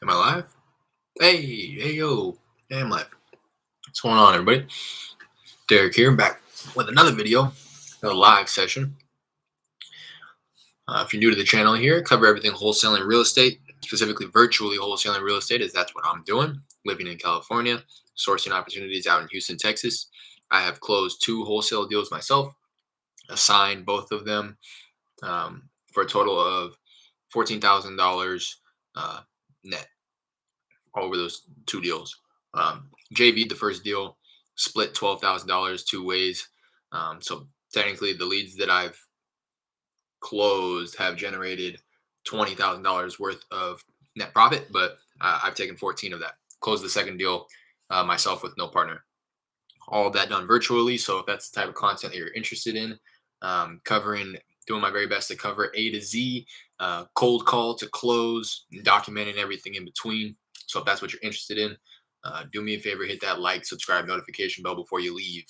Am I live? Hey, yo. Hey, I'm live. What's going on, everybody? Derek here, back with another video, another live session. If you're new to the channel here, cover everything wholesaling real estate, specifically virtually wholesaling real estate, as that's what I'm doing. Living in California, sourcing opportunities out in Houston, Texas. I have closed 2 wholesale deals myself, assigned both of them for a total of $14,000 net over those 2 deals. JV'd the first deal, split $12,000 2 ways. So technically, the leads that I've closed have generated $20,000 worth of net profit, but I've taken 14 of that. Closed the second deal myself with no partner. All of that done virtually. So if that's the type of content that you're interested in, doing my very best to cover A to Z, cold call to close, and documenting everything in between. So if that's what you're interested in, do me a favor, hit that like, subscribe, notification bell before you leave.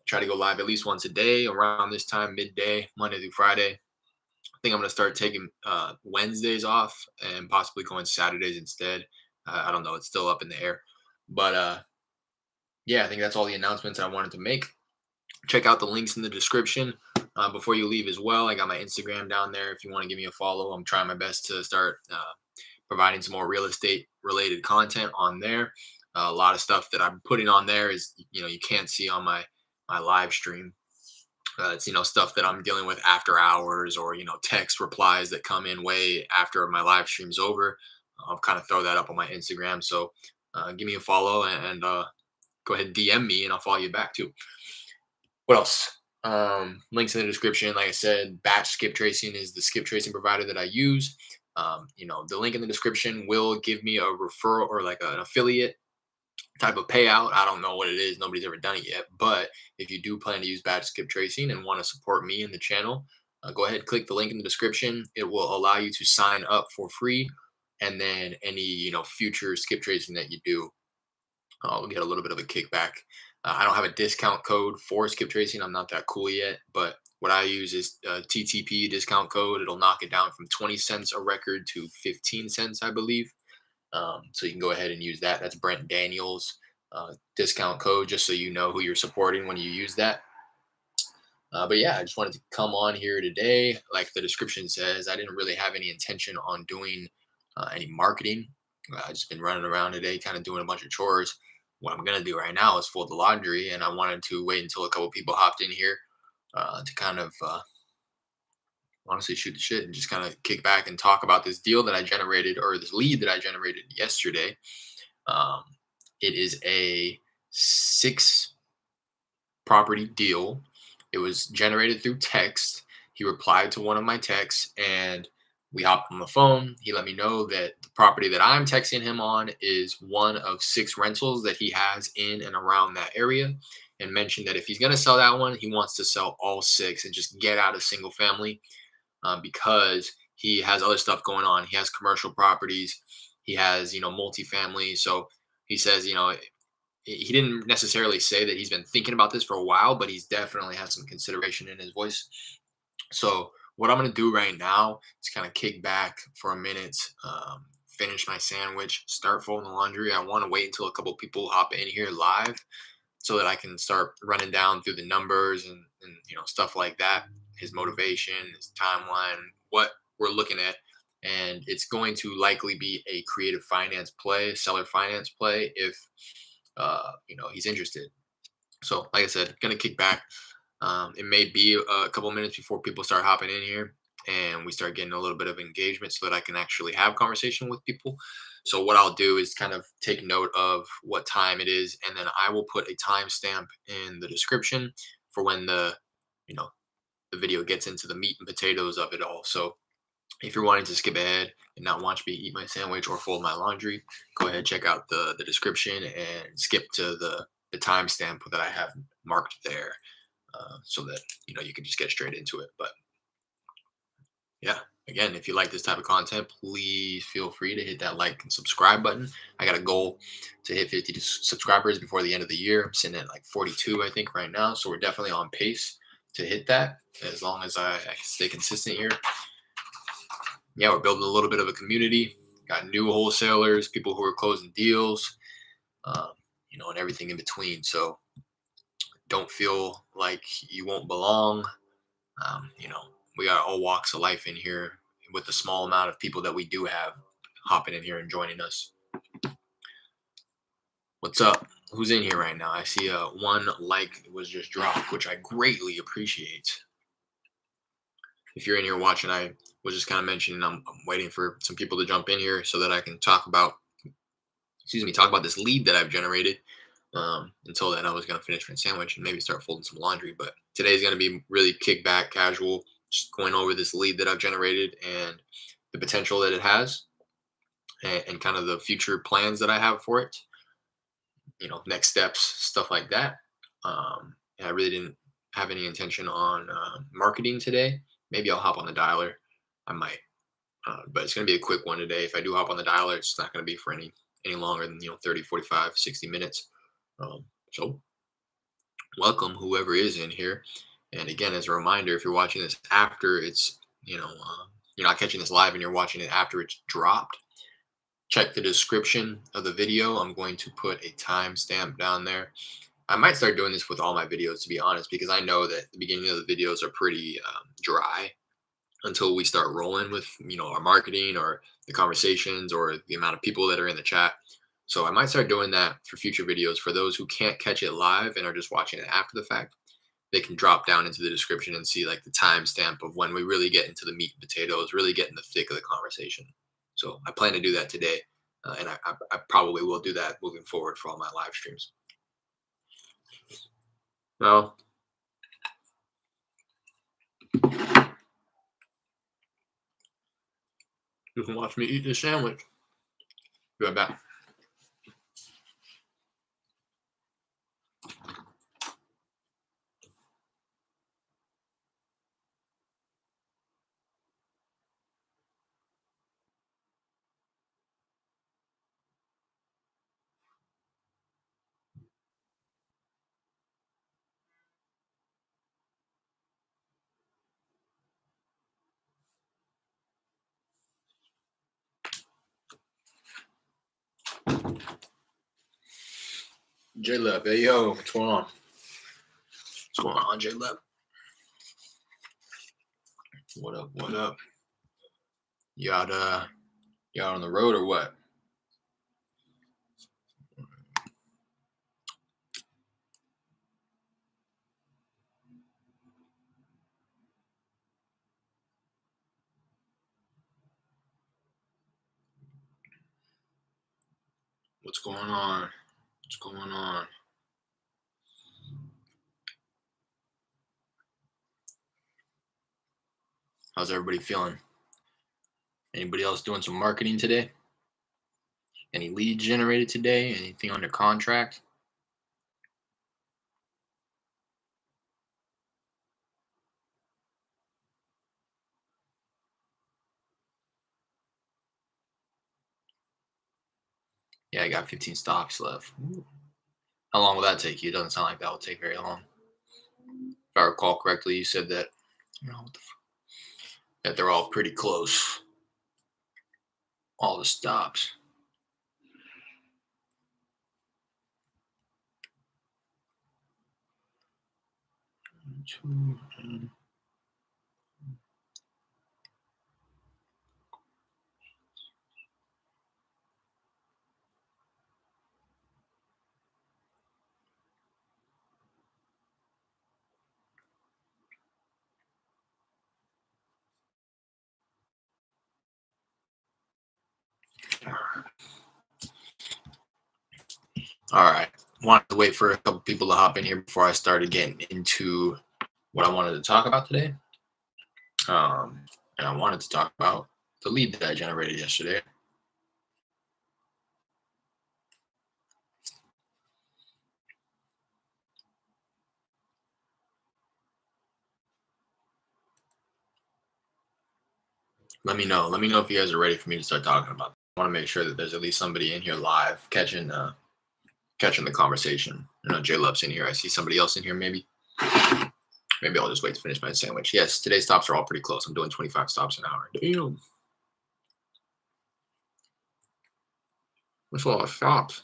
Try to go live at least once a day around this time, midday, Monday through Friday. I think I'm going to start taking Wednesdays off and possibly going Saturdays instead. I don't know. It's still up in the air. But yeah, I think that's all the announcements I wanted to make. Check out the links in the description before you leave as well. I got my Instagram down there if you want to give me a follow. I'm trying my best to start providing some more real estate related content on there. A lot of stuff that I'm putting on there is, you can't see on my live stream. It's, stuff that I'm dealing with after hours or, text replies that come in way after my live stream's over. I'll kind of throw that up on my Instagram. So give me a follow and go ahead and DM me and I'll follow you back too. What else? Links in the description. Like I said, batch skip tracing is the skip tracing provider that I use. The link in the description will give me a referral or like an affiliate type of payout. I don't know what it is. Nobody's ever done it yet. But if you do plan to use batch skip tracing and want to support me in the channel, go ahead, click the link in the description. It will allow you to sign up for free. And then any, future skip tracing that you do, I'll get a little bit of a kickback. I don't have a discount code for skip tracing. I'm not that cool yet, but what I use is a TTP discount code. It'll knock it down from 20 cents a record to 15 cents, I believe. So you can go ahead and use that. That's Brent Daniels discount code, just so you know who you're supporting when you use that. But yeah, I just wanted to come on here today. Like the description says, I didn't really have any intention on doing any marketing. I've just been running around today, kind of doing a bunch of chores. What I'm going to do right now is fold the laundry, and I wanted to wait until a couple people hopped in here to kind of honestly shoot the shit and just kind of kick back and talk about this deal that I generated, or this lead that I generated yesterday. It is a 6 property deal. It was generated through text. He replied to one of my texts and we hopped on the phone. He let me know that the property that I'm texting him on is one of 6 rentals that he has in and around that area, and mentioned that if he's going to sell that one, he wants to sell all 6 and just get out of single family because he has other stuff going on. He has commercial properties. He has, multifamily. So he says, he didn't necessarily say that he's been thinking about this for a while, but he's definitely has some consideration in his voice. So what I'm going to do right now is kind of kick back for a minute, finish my sandwich, start folding the laundry. I want to wait until a couple people hop in here live so that I can start running down through the numbers and stuff like that, his motivation, his timeline, what we're looking at. And it's going to likely be a creative finance play, seller finance play if, he's interested. So like I said, going to kick back. It may be a couple minutes before people start hopping in here and we start getting a little bit of engagement so that I can actually have conversation with people. So what I'll do is kind of take note of what time it is, and then I will put a timestamp in the description for when the video gets into the meat and potatoes of it all. So if you're wanting to skip ahead and not watch me eat my sandwich or fold my laundry, go ahead, check out the description and skip to the timestamp that I have marked there. So that you can just get straight into it. But yeah, again, if you like this type of content, please feel free to hit that like and subscribe button. I got a goal to hit 50 subscribers before the end of the year. I'm sitting at like 42, I think, right now. So we're definitely on pace to hit that as long as I can stay consistent here. Yeah, we're building a little bit of a community. got new wholesalers, people who are closing deals, um, and everything in between. So don't feel like you won't belong. You know, we got all walks of life in here with the small amount of people that we do have hopping in here and joining us. What's up? Who's in here right now? I see one like was just dropped, which I greatly appreciate. If you're in here watching, I was just kind of mentioning I'm waiting for some people to jump in here so that I can talk about this lead that I've generated. Until then, I was going to finish my sandwich and maybe start folding some laundry. But today's going to be really kick back, casual, just going over this lead that I've generated and the potential that it has, and kind of the future plans that I have for it. Next steps, stuff like that. I really didn't have any intention on marketing today. Maybe I'll hop on the dialer. I might, but it's going to be a quick one today. If I do hop on the dialer, it's not going to be for any longer than 30, 45, 60 minutes. So welcome whoever is in here. And again, as a reminder, if you're watching this after it's, you're not catching this live and you're watching it after it's dropped, check the description of the video. I'm going to put a timestamp down there. I might start doing this with all my videos, to be honest, because I know that the beginning of the videos are pretty dry until we start rolling with, our marketing or the conversations or the amount of people that are in the chat. So I might start doing that for future videos. For those who can't catch it live and are just watching it after the fact, they can drop down into the description and see like the timestamp of when we really get into the meat and potatoes, really get in the thick of the conversation. So I plan to do that today. And I probably will do that moving forward for all my live streams. Well, you can watch me eat this sandwich. Be right back. J-Leb, hey yo, what's going on? What's going on, J-Leb? What up, what up? You out on the road or what? What's going on? What's going on? How's everybody feeling? Anybody else doing some marketing today? Any leads generated today? Anything under contract? Yeah, I got 15 stocks left. Ooh. How long will that take you? It doesn't sound like that will take very long. If I recall correctly, you said that that they're all pretty close. All the stops. All right. Wanted to wait for a couple people to hop in here before I started getting into what I wanted to talk about today. And I wanted to talk about the lead that I generated yesterday. Let me know. Let me know if you guys are ready for me to start talking about it. I want to make sure that there's at least somebody in here live catching the conversation. J-Lub's in here. I see somebody else in here maybe. Maybe I'll just wait to finish my sandwich. Yes, today's stops are all pretty close. I'm doing 25 stops an hour. Damn. That's a lot of shops.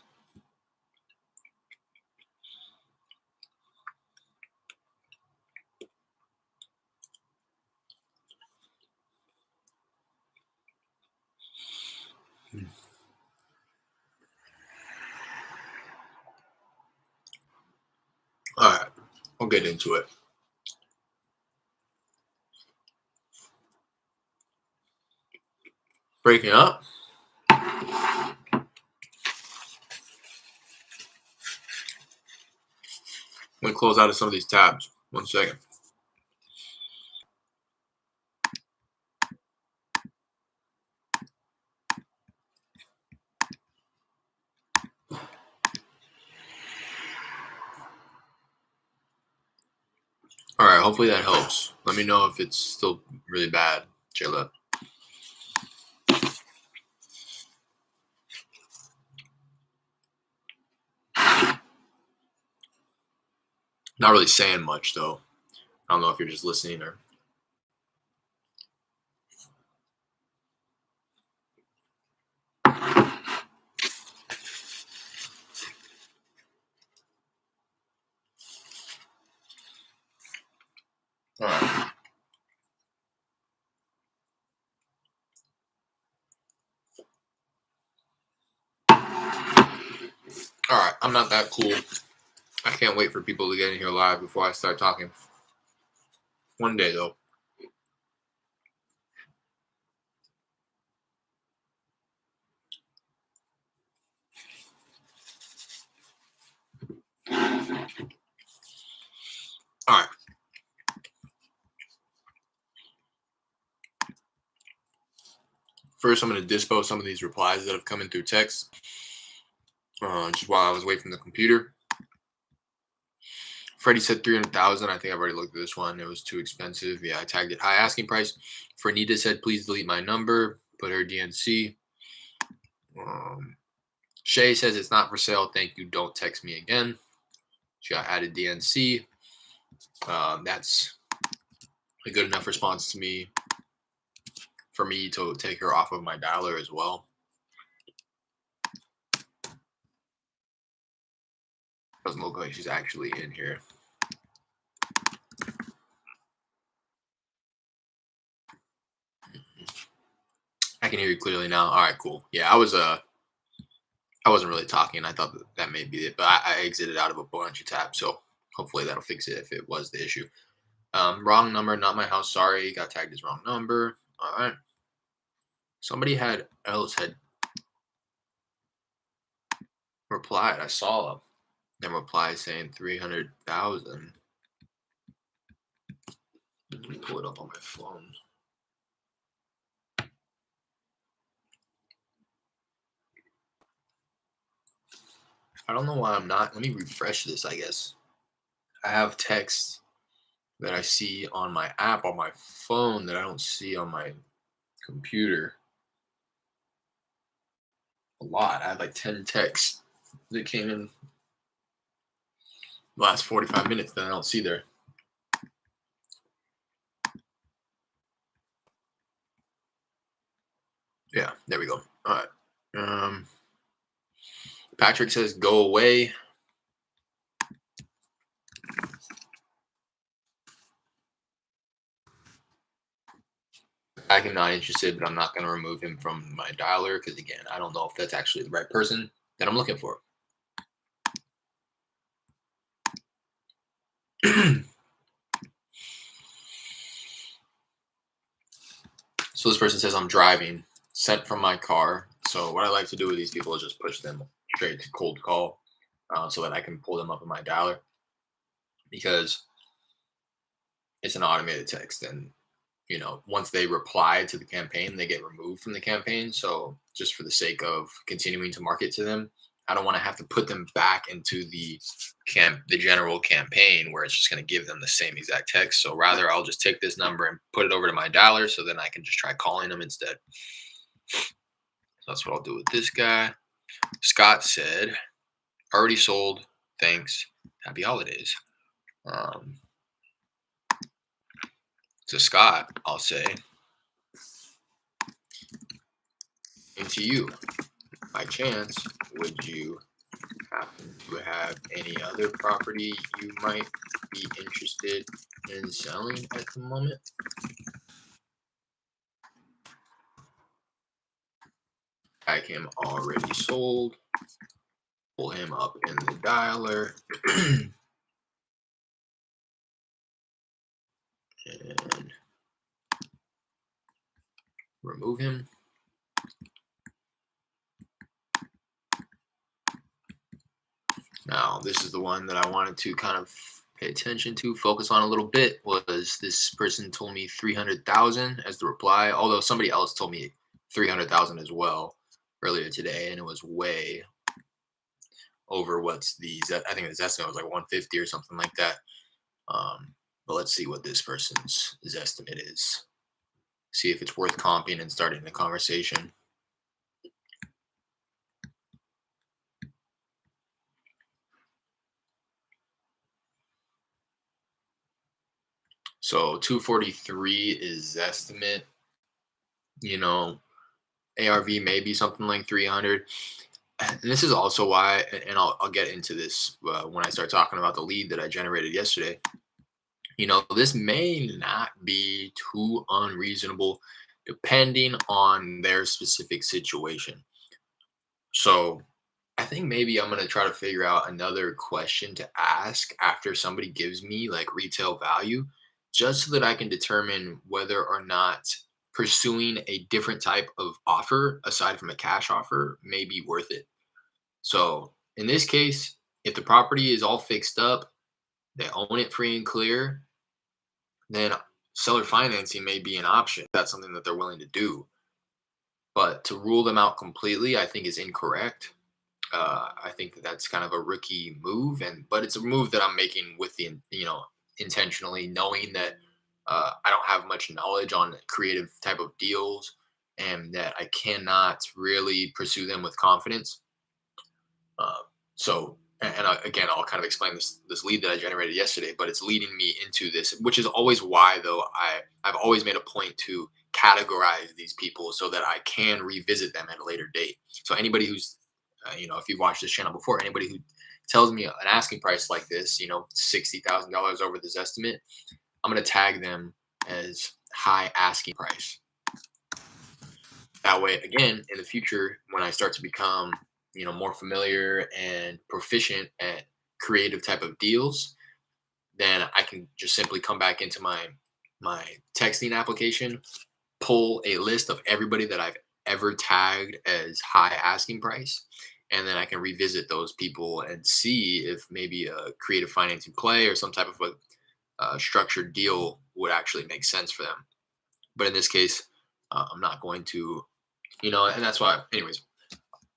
All right, I'll get into it. Breaking up. I'm going to close out of some of these tabs. 1 second. All right, hopefully that helps. Let me know if it's still really bad, Jayla. Not really saying much, though. I don't know if you're just listening or... All right. All right, I'm not that cool. I can't wait for people to get in here live before I start talking. One day, though. All right. First, I'm going to dispo some of these replies that have come in through text, just while I was away from the computer. Freddie said 300,000. I think I've already looked at this one. It was too expensive. Yeah, I tagged it high asking price. Fernita said, please delete my number. Put her DNC. Shay says it's not for sale. Thank you. Don't text me again. She got added DNC. That's a good enough response to me for me to take her off of my dialer as well. Doesn't look like she's actually in here. I can hear you clearly now. All right, cool. Yeah, I wasn't really talking. I thought that may be it, but I exited out of a bunch of tabs, so hopefully that'll fix it if it was the issue. Wrong number, not my house. Sorry, got tagged as wrong number. All right. Somebody else had replied. I saw them reply saying 300,000. Let me pull it up on my phone. I don't know why I'm not. Let me refresh this, I guess. I have text that I see on my app on my phone that I don't see on my computer. A lot. I had like 10 texts that came in the last 45 minutes that I don't see there. Yeah, there we go. All right. Patrick says, go away. I'm not interested, but I'm not going to remove him from my dialer because, again, I don't know if that's actually the right person that I'm looking for. So this person says, I'm driving, sent from my car. So what I like to do with these people is just push them straight to cold call so that I can pull them up in my dialer because it's an automated text. And, you know, once they reply to the campaign, they get removed from the campaign. So just for the sake of continuing to market to them, I don't want to have to put them back into the general campaign where it's just going to give them the same exact text. So rather, I'll just take this number and put it over to my dialer so then I can just try calling them instead. So that's what I'll do with this guy. Scott said, already sold. Thanks. Happy holidays. To Scott, I'll say, into you. By chance, Would you happen to have any other property you might be interested in selling at the moment? Tag him already sold. Pull him up in the dialer. And remove him. Now, this is the one that I wanted to kind of pay attention to, focus on a little bit. Was this person told me 300,000 as the reply, although somebody else told me 300,000 as well earlier today, and it was way over what's I think the estimate was like 150 or something like that. But let's see what this person's estimate is. See if it's worth comping and starting the conversation. So 243 is estimate. You know, ARV may be something like 300. And this is also why, and I'll get into this when I start talking about the lead that I generated yesterday. This may not be too unreasonable depending on their specific situation. So I think maybe I'm going to try to figure out another question to ask after somebody gives me like retail value, just so that I can determine whether or not pursuing a different type of offer aside from a cash offer may be worth it. So in this case, if the property is all fixed up, they own it free and clear, then seller financing may be an option. That's something that they're willing to do. But to rule them out completely, I think is incorrect. I think that that's kind of a rookie move, but it's a move that I'm making with intentionally knowing that I don't have much knowledge on creative type of deals, and that I cannot really pursue them with confidence. Uh, again, I'll kind of explain this lead that I generated yesterday, but it's leading me into this, which is always why though I've always made a point to categorize these people so that I can revisit them at a later date. So anybody who's if you've watched this channel before, anybody who tells me an asking price like this, $60,000 over this estimate, I'm going to tag them as high asking price. That way, again, in the future, when I start to become, more familiar and proficient at creative type of deals, then I can just simply come back into my texting application, pull a list of everybody that I've ever tagged as high asking price, and then I can revisit those people and see if maybe a creative financing play or some type of a structured deal would actually make sense for them. But in this case, I'm not going to, and that's why, anyways,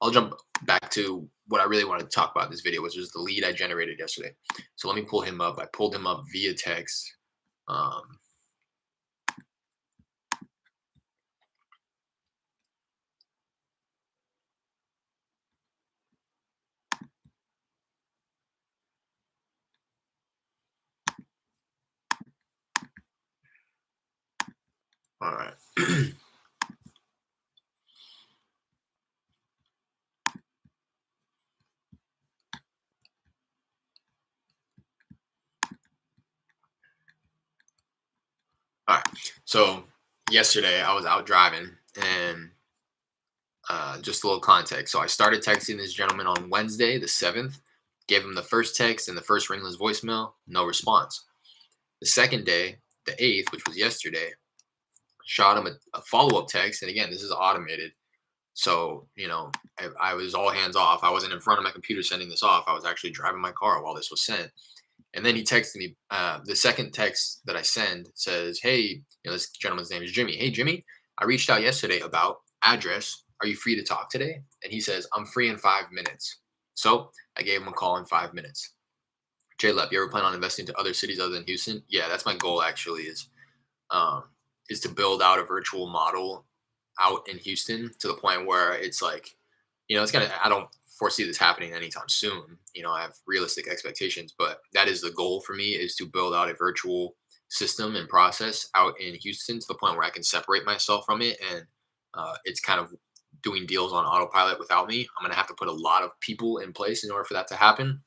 I'll jump back to what I really wanted to talk about in this video, which was the lead I generated yesterday. So let me pull him up. I pulled him up via text. Um, all right. All right. So yesterday I was out driving, and just a little context. So I started texting this gentleman on Wednesday, the 7th, gave him the first text and the first ringless voicemail, no response. The second day, the 8th, which was yesterday, shot him a follow-up text. And again, this is automated. So, I was all hands off. I wasn't in front of my computer sending this off. I was actually driving my car while this was sent. And then he texted me. The second text that I send says, "Hey, this gentleman's name is Jimmy. Hey, Jimmy, I reached out yesterday about address. Are you free to talk today?" And he says, "I'm free in 5 minutes." So I gave him a call in 5 minutes. Jay Lep, you ever plan on investing to other cities other than Houston? Yeah, that's my goal actually, um, is to build out a virtual model out in Houston to the point where it's like, I don't foresee this happening anytime soon. I have realistic expectations, but that is the goal for me, is to build out a virtual system and process out in Houston to the point where I can separate myself from it. And it's kind of doing deals on autopilot without me. I'm gonna have to put a lot of people in place in order for that to happen.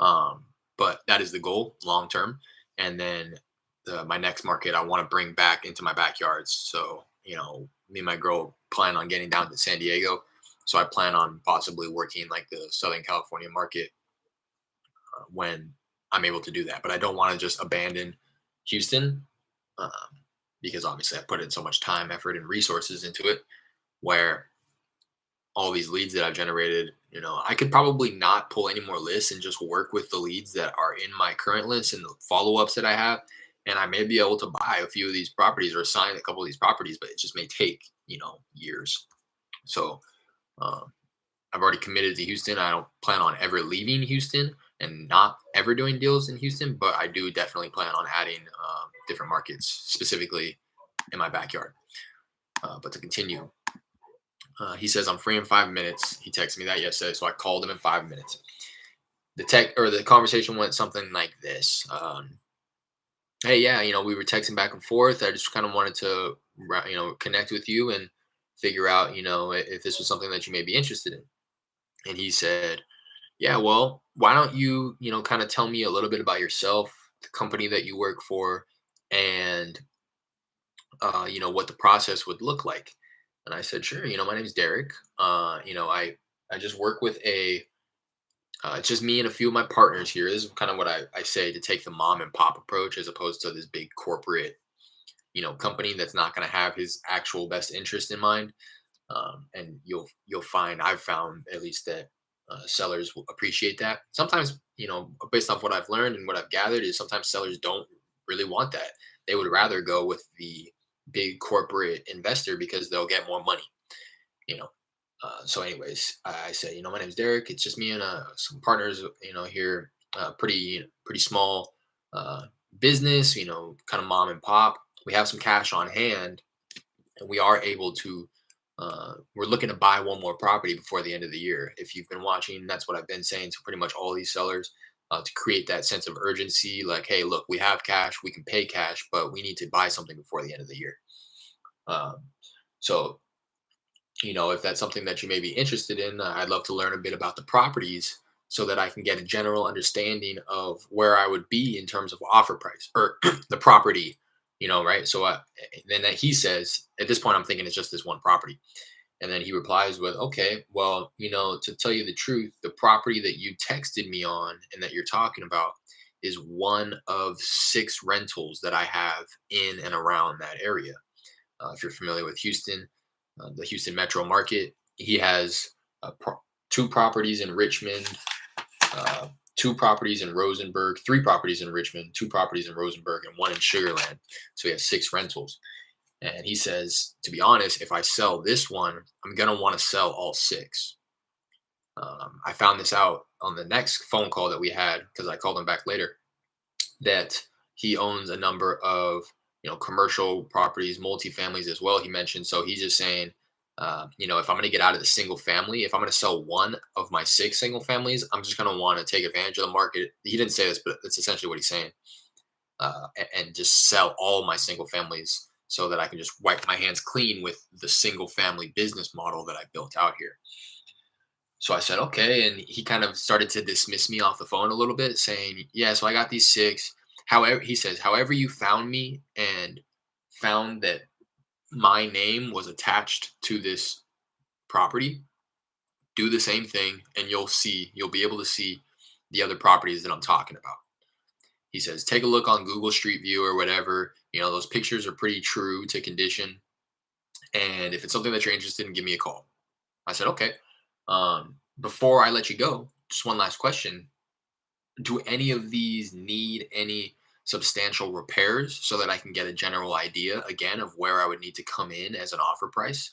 um, but that is the goal long term. And then my next market, I want to bring back into my backyards. So me and my girl plan on getting down to San Diego. So I plan on possibly working like the Southern California market when I'm able to do that. But I don't want to just abandon Houston, um, because obviously I put in so much time, effort, and resources into it. Where all these leads that I've generated, I could probably not pull any more lists and just work with the leads that are in my current list and the follow ups that I have. And I may be able to buy a few of these properties or sign a couple of these properties, but it just may take, years. So um, I've already committed to Houston. I don't plan on ever leaving Houston and not ever doing deals in Houston, but I do definitely plan on adding different markets, specifically in my backyard. But to continue, he says, I'm free in 5 minutes. He texted me that yesterday, so I called him in 5 minutes. The conversation went something like this. Hey, yeah, we were texting back and forth. I just kind of wanted to, connect with you and figure out, if this was something that you may be interested in. And he said, yeah, well, why don't you, kind of tell me a little bit about yourself, the company that you work for, and what the process would look like. And I said, sure. My name's Derek. I just work with it's just me and a few of my partners here. This is kind of what I say, to take the mom and pop approach as opposed to this big corporate, company that's not going to have his actual best interest in mind. And you'll find, I've found at least, that sellers will appreciate that. Sometimes, based off what I've learned and what I've gathered, is sometimes sellers don't really want that. They would rather go with the big corporate investor because they'll get more money. You know. So, anyways, I said, my name's Derek. It's just me and some partners, here, pretty small uh, business, kind of mom and pop. We have some cash on hand, and we are able to. We're looking to buy one more property before the end of the year. If you've been watching, that's what I've been saying to pretty much all these sellers, to create that sense of urgency. Like, hey, look, we have cash, we can pay cash, but we need to buy something before the end of the year. Um, so, if that's something that you may be interested in, I'd love to learn a bit about the properties so that I can get a general understanding of where I would be in terms of offer price or the property, right? So then that he says, at this point, I'm thinking it's just this one property. And then he replies with, okay, well, to tell you the truth, the property that you texted me on and that you're talking about is one of 6 rentals that I have in and around that area. If you're familiar with Houston, the Houston metro market, he has 2 properties in Richmond, 2 properties in Rosenberg, 3 properties in Richmond, 2 properties in Rosenberg, and 1 in Sugarland. So he has 6 rentals. And he says, to be honest, if I sell this one, I'm going to want to sell all 6. I found this out on the next phone call that we had, because I called him back later, that he owns a number of commercial properties, multifamilies as well. He mentioned, so he's just saying, if I'm going to get out of the single family, if I'm going to sell one of my 6 single families, I'm just going to want to take advantage of the market. He didn't say this, but that's essentially what he's saying, and just sell all my single families so that I can just wipe my hands clean with the single family business model that I built out here. So I said, okay. And he kind of started to dismiss me off the phone a little bit, saying, yeah, so I got these 6. However, he says, however you found me and found that my name was attached to this property, do the same thing and you'll be able to see the other properties that I'm talking about. He says, take a look on Google Street View or whatever. Those pictures are pretty true to condition. And if it's something that you're interested in, give me a call. I said, okay. Before I let you go, just one last question. Do any of these need any substantial repairs so that I can get a general idea again of where I would need to come in as an offer price?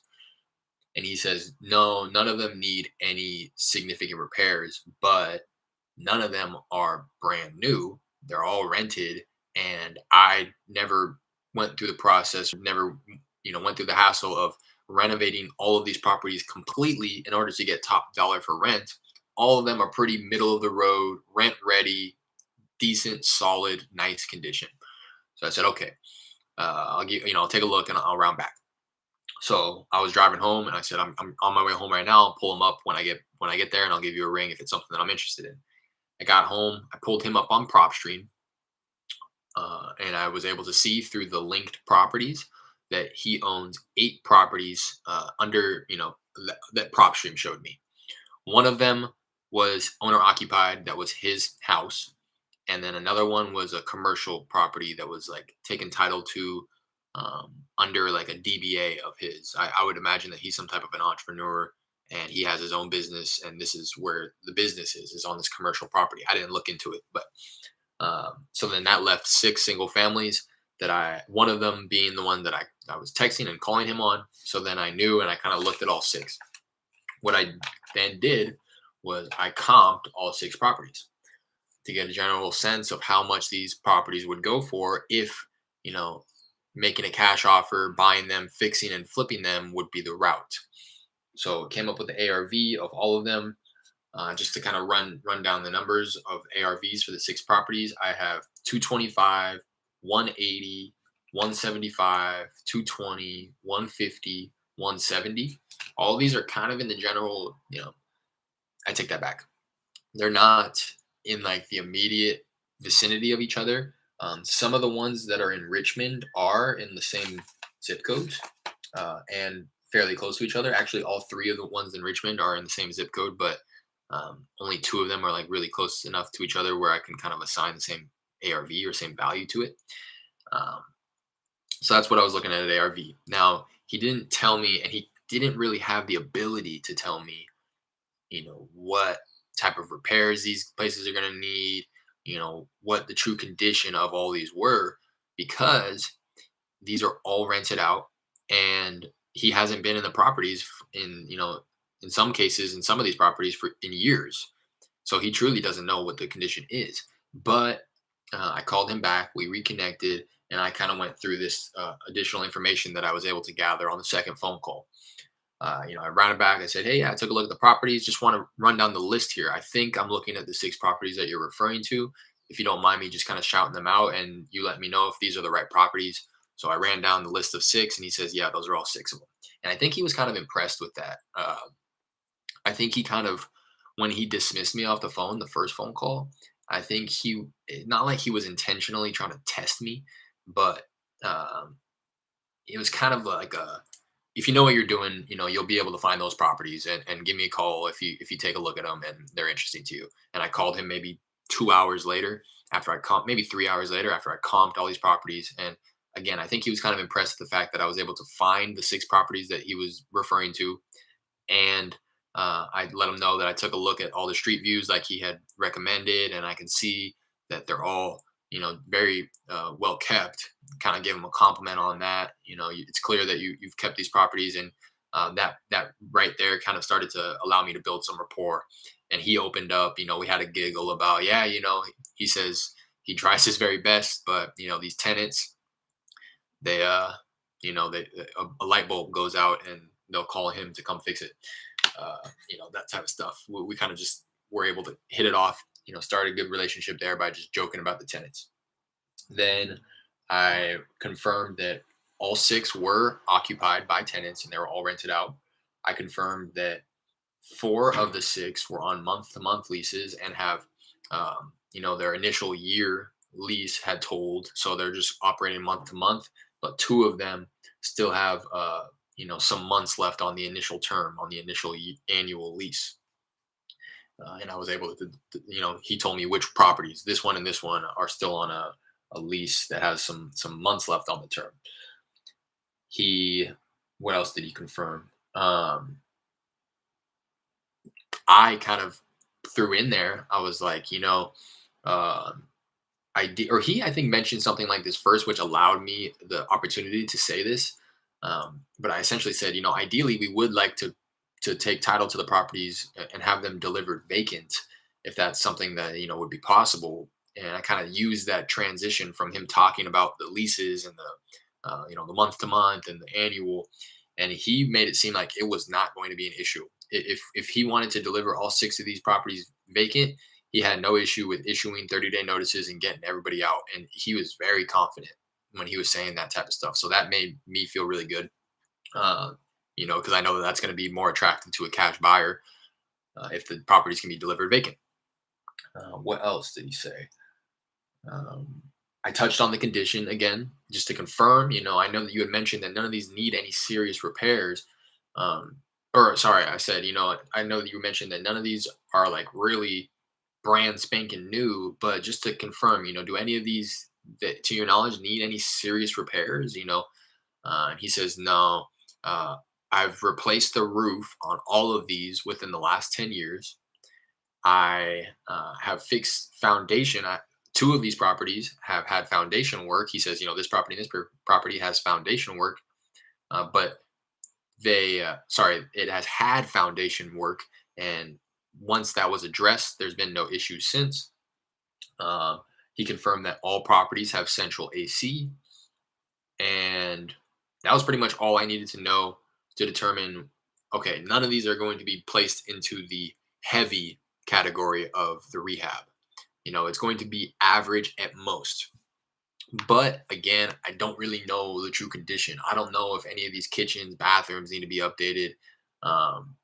And he says, no, none of them need any significant repairs, but none of them are brand new. They're all rented. And I never went through the process, never, went through the hassle of renovating all of these properties completely in order to get top dollar for rent. All of them are pretty middle of the road, rent ready, decent, solid, nice condition. So I said, okay, I'll take a look and I'll round back. So I was driving home and I said, I'm on my way home right now. I'll pull him up when I get there and I'll give you a ring if it's something that I'm interested in. I got home, I pulled him up on PropStream, and I was able to see through the linked properties that he owns 8 properties under, that PropStream showed me. One of them was owner occupied, that was his house. And then another one was a commercial property that was like taken title to under like a DBA of his. I would imagine that he's some type of an entrepreneur and he has his own business. And this is where the business is on this commercial property. I didn't look into it, but so then that left 6 single families one of them being the one that I was texting and calling him on. So then I knew and I kind of looked at all 6. What I then did was I comped all 6 properties to get a general sense of how much these properties would go for if, you know, making a cash offer, buying them, fixing and flipping them would be the route. So came up with the ARV of all of them. Just to kind of run down the numbers of ARVs for the 6 properties, I have 225, 180, 175, 220, 150, 170. All of these are kind of in the general, I take that back. They're not in like the immediate vicinity of each other. Some of the ones that are in Richmond are in the same zip codes and fairly close to each other. Actually, all 3 of the ones in Richmond are in the same zip code, but only 2 of them are like really close enough to each other where I can kind of assign the same ARV or same value to it. Um, so that's what I was looking at ARV. Now, he didn't tell me, and he didn't really have the ability to tell me, what type of repairs these places are going to need, what the true condition of all these were, because these are all rented out and he hasn't been in the properties in some cases, in some of these properties in years. So he truly doesn't know what the condition is. But I called him back, we reconnected, and I kind of went through this additional information that I was able to gather on the second phone call. I ran it back. I said, "Hey, yeah, I took a look at the properties. Just want to run down the list here. I think I'm looking at the 6 properties that you're referring to. If you don't mind me just kind of shouting them out and you let me know if these are the right properties." So I ran down the list of 6 and he says, "Yeah, those are all 6 of them." And I think he was kind of impressed with that. I think he kind of, when he dismissed me off the phone, the first phone call, I think not like he was intentionally trying to test me, but um, it was kind of like if you know what you're doing, you'll be able to find those properties and give me a call if you take a look at them and they're interesting to you. And I called him maybe 2 hours later after I comped, maybe 3 hours later after I comped all these properties. And again, I think he was kind of impressed with the fact that I was able to find the 6 properties that he was referring to. And I let him know that I took a look at all the street views like he had recommended, and I can see that they're all, very well kept. Kind of give him a compliment on that. It's clear that you've kept these properties, and that right there kind of started to allow me to build some rapport. And he opened up. We had a giggle about, yeah, he says he tries his very best, but these tenants, they a light bulb goes out and they'll call him to come fix it. That type of stuff. We kind of just were able to hit it off. Start a good relationship there by just joking about the tenants. Then I confirmed that all 6 were occupied by tenants and they were all rented out. I confirmed that 4 of the 6 were on month-to-month leases and have, their initial year lease had told, so they're just operating month to month. But 2 of them still have, some months left on the initial term, on the initial annual lease. And I was able he told me which properties, this one and this one, are still on a lease that has some months left on the term. What else did he confirm? I kind of threw in there. I was like, I did, or he, I think, mentioned something like this first, which allowed me the opportunity to say this. But I essentially said, ideally, we would like to take title to the properties and have them delivered vacant, if that's something that would be possible. And I kind of used that transition from him talking about the leases and the month to month and the annual, and he made it seem like it was not going to be an issue. If he wanted to deliver all 6 of these properties vacant, he had no issue with issuing 30-day notices and getting everybody out. And he was very confident when he was saying that type of stuff. So that made me feel really good. uh, because I know that that's going to be more attractive to a cash buyer if the properties can be delivered vacant. What else did he say? Um, I touched on the condition again, just to confirm. I know that you had mentioned that none of these need any serious repairs. Um, or sorry, I said, I know that you mentioned that none of these are like really brand spanking new, but just to confirm, do any of these that, to your knowledge, need any serious repairs? And he says, no. Uh, I've replaced the roof on all of these within the last 10 years. I have fixed foundation. Two of these properties have had foundation work. He says, this property and this property has foundation work, but it has had foundation work. And once that was addressed, there's been no issues since. Uh, he confirmed that all properties have central AC. And that was pretty much all I needed to know to determine, okay, none of these are going to be placed into the heavy category of the rehab. It's going to be average at most. But again, I don't really know the true condition. I don't know if any of these kitchens, bathrooms need to be updated. Um,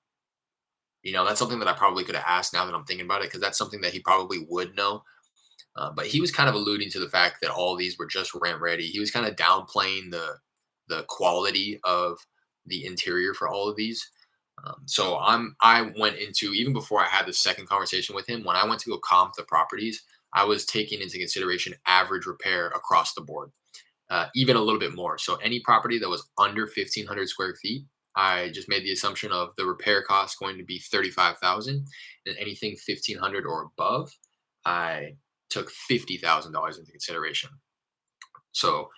that's something that I probably could have asked now that I'm thinking about it, because that's something that he probably would know. But he was kind of alluding to the fact that all these were just rent ready. He was kind of downplaying the quality of the interior for all of these. So I went into, even before I had the second conversation with him, when I went to go comp the properties, I was taking into consideration average repair across the board, even a little bit more. So any property that was under 1,500 square feet, I just made the assumption of the repair cost going to be 35,000, and anything 1,500 or above, I took $50,000 into consideration. So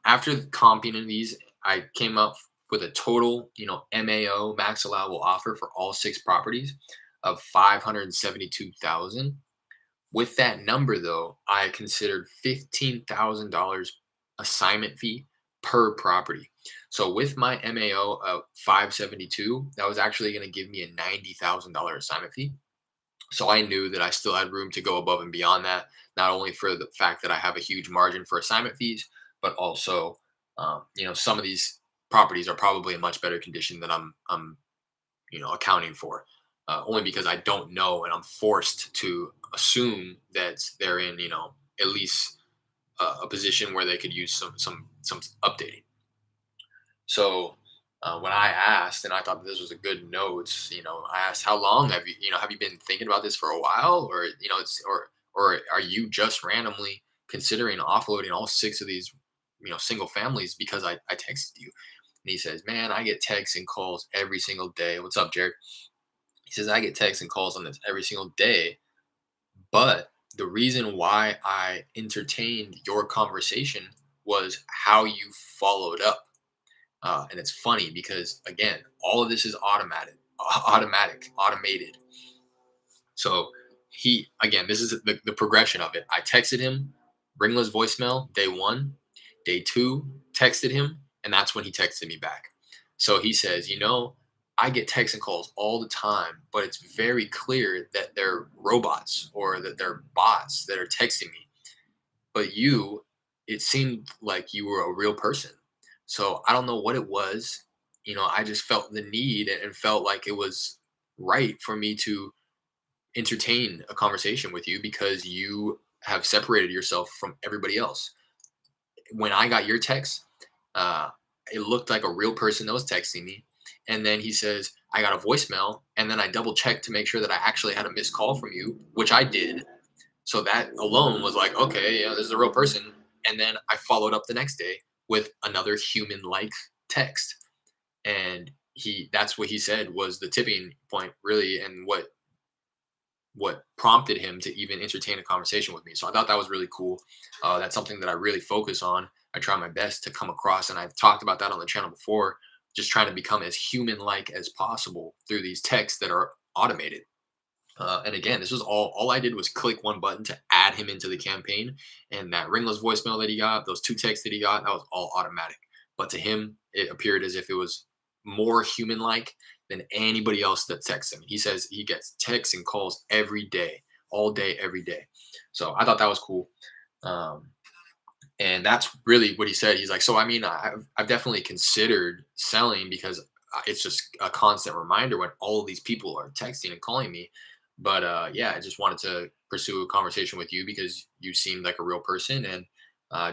after comping in these, I came up with a total, MAO, max allowable offer, for all six properties of 572,000. With that number, though, I considered $15,000 assignment fee per property. So with my MAO of 572, that was actually going to give me a $90,000 assignment fee. So I knew that I still had room to go above and beyond that, not only for the fact that I have a huge margin for assignment fees, but also, some of these properties are probably in much better condition than I'm accounting for, only because I don't know and I'm forced to assume that they're in, at least a position where they could use some updating. So when I asked, and I thought this was a good note, I asked, how long have you been thinking about this for a while, or or are you just randomly considering offloading all six of these, single families because I texted you? And he says, man, I get texts and calls every single day. What's up, Jared? He says, I get texts and calls on this every single day, but the reason why I entertained your conversation was how you followed up. And it's funny because, again, all of this is automated. So again, this is the progression of it. I texted him, ringless voicemail, day one. Day two, texted him, and that's when he texted me back. So he says, I get texts and calls all the time, but it's very clear that they're robots or that they're bots that are texting me. But it seemed like you were a real person. So I don't know what it was. I just felt the need and felt like it was right for me to entertain a conversation with you because you have separated yourself from everybody else. When I got your text, uh, it looked like a real person that was texting me. And then he says, I got a voicemail. And then I double checked to make sure that I actually had a missed call from you, which I did. So that alone was like, okay, yeah, this is a real person. And then I followed up the next day with another human like text. And that's what he said was the tipping point, really, and what prompted him to even entertain a conversation with me. So I thought that was really cool. That's something that I really focus on. I try my best to come across, and I've talked about that on the channel before, just trying to become as human like as possible through these texts that are automated. And again, this was all I did was click one button to add him into the campaign. And that ringless voicemail that he got, those two texts that he got, that was all automatic. But to him, it appeared as if it was more human like than anybody else that texts him. He says he gets texts and calls every day, all day, every day. So I thought that was cool. Um, And that's really what he said. He's like, so I mean, I've definitely considered selling because it's just a constant reminder when all of these people are texting and calling me. But yeah, I just wanted to pursue a conversation with you because you seemed like a real person, and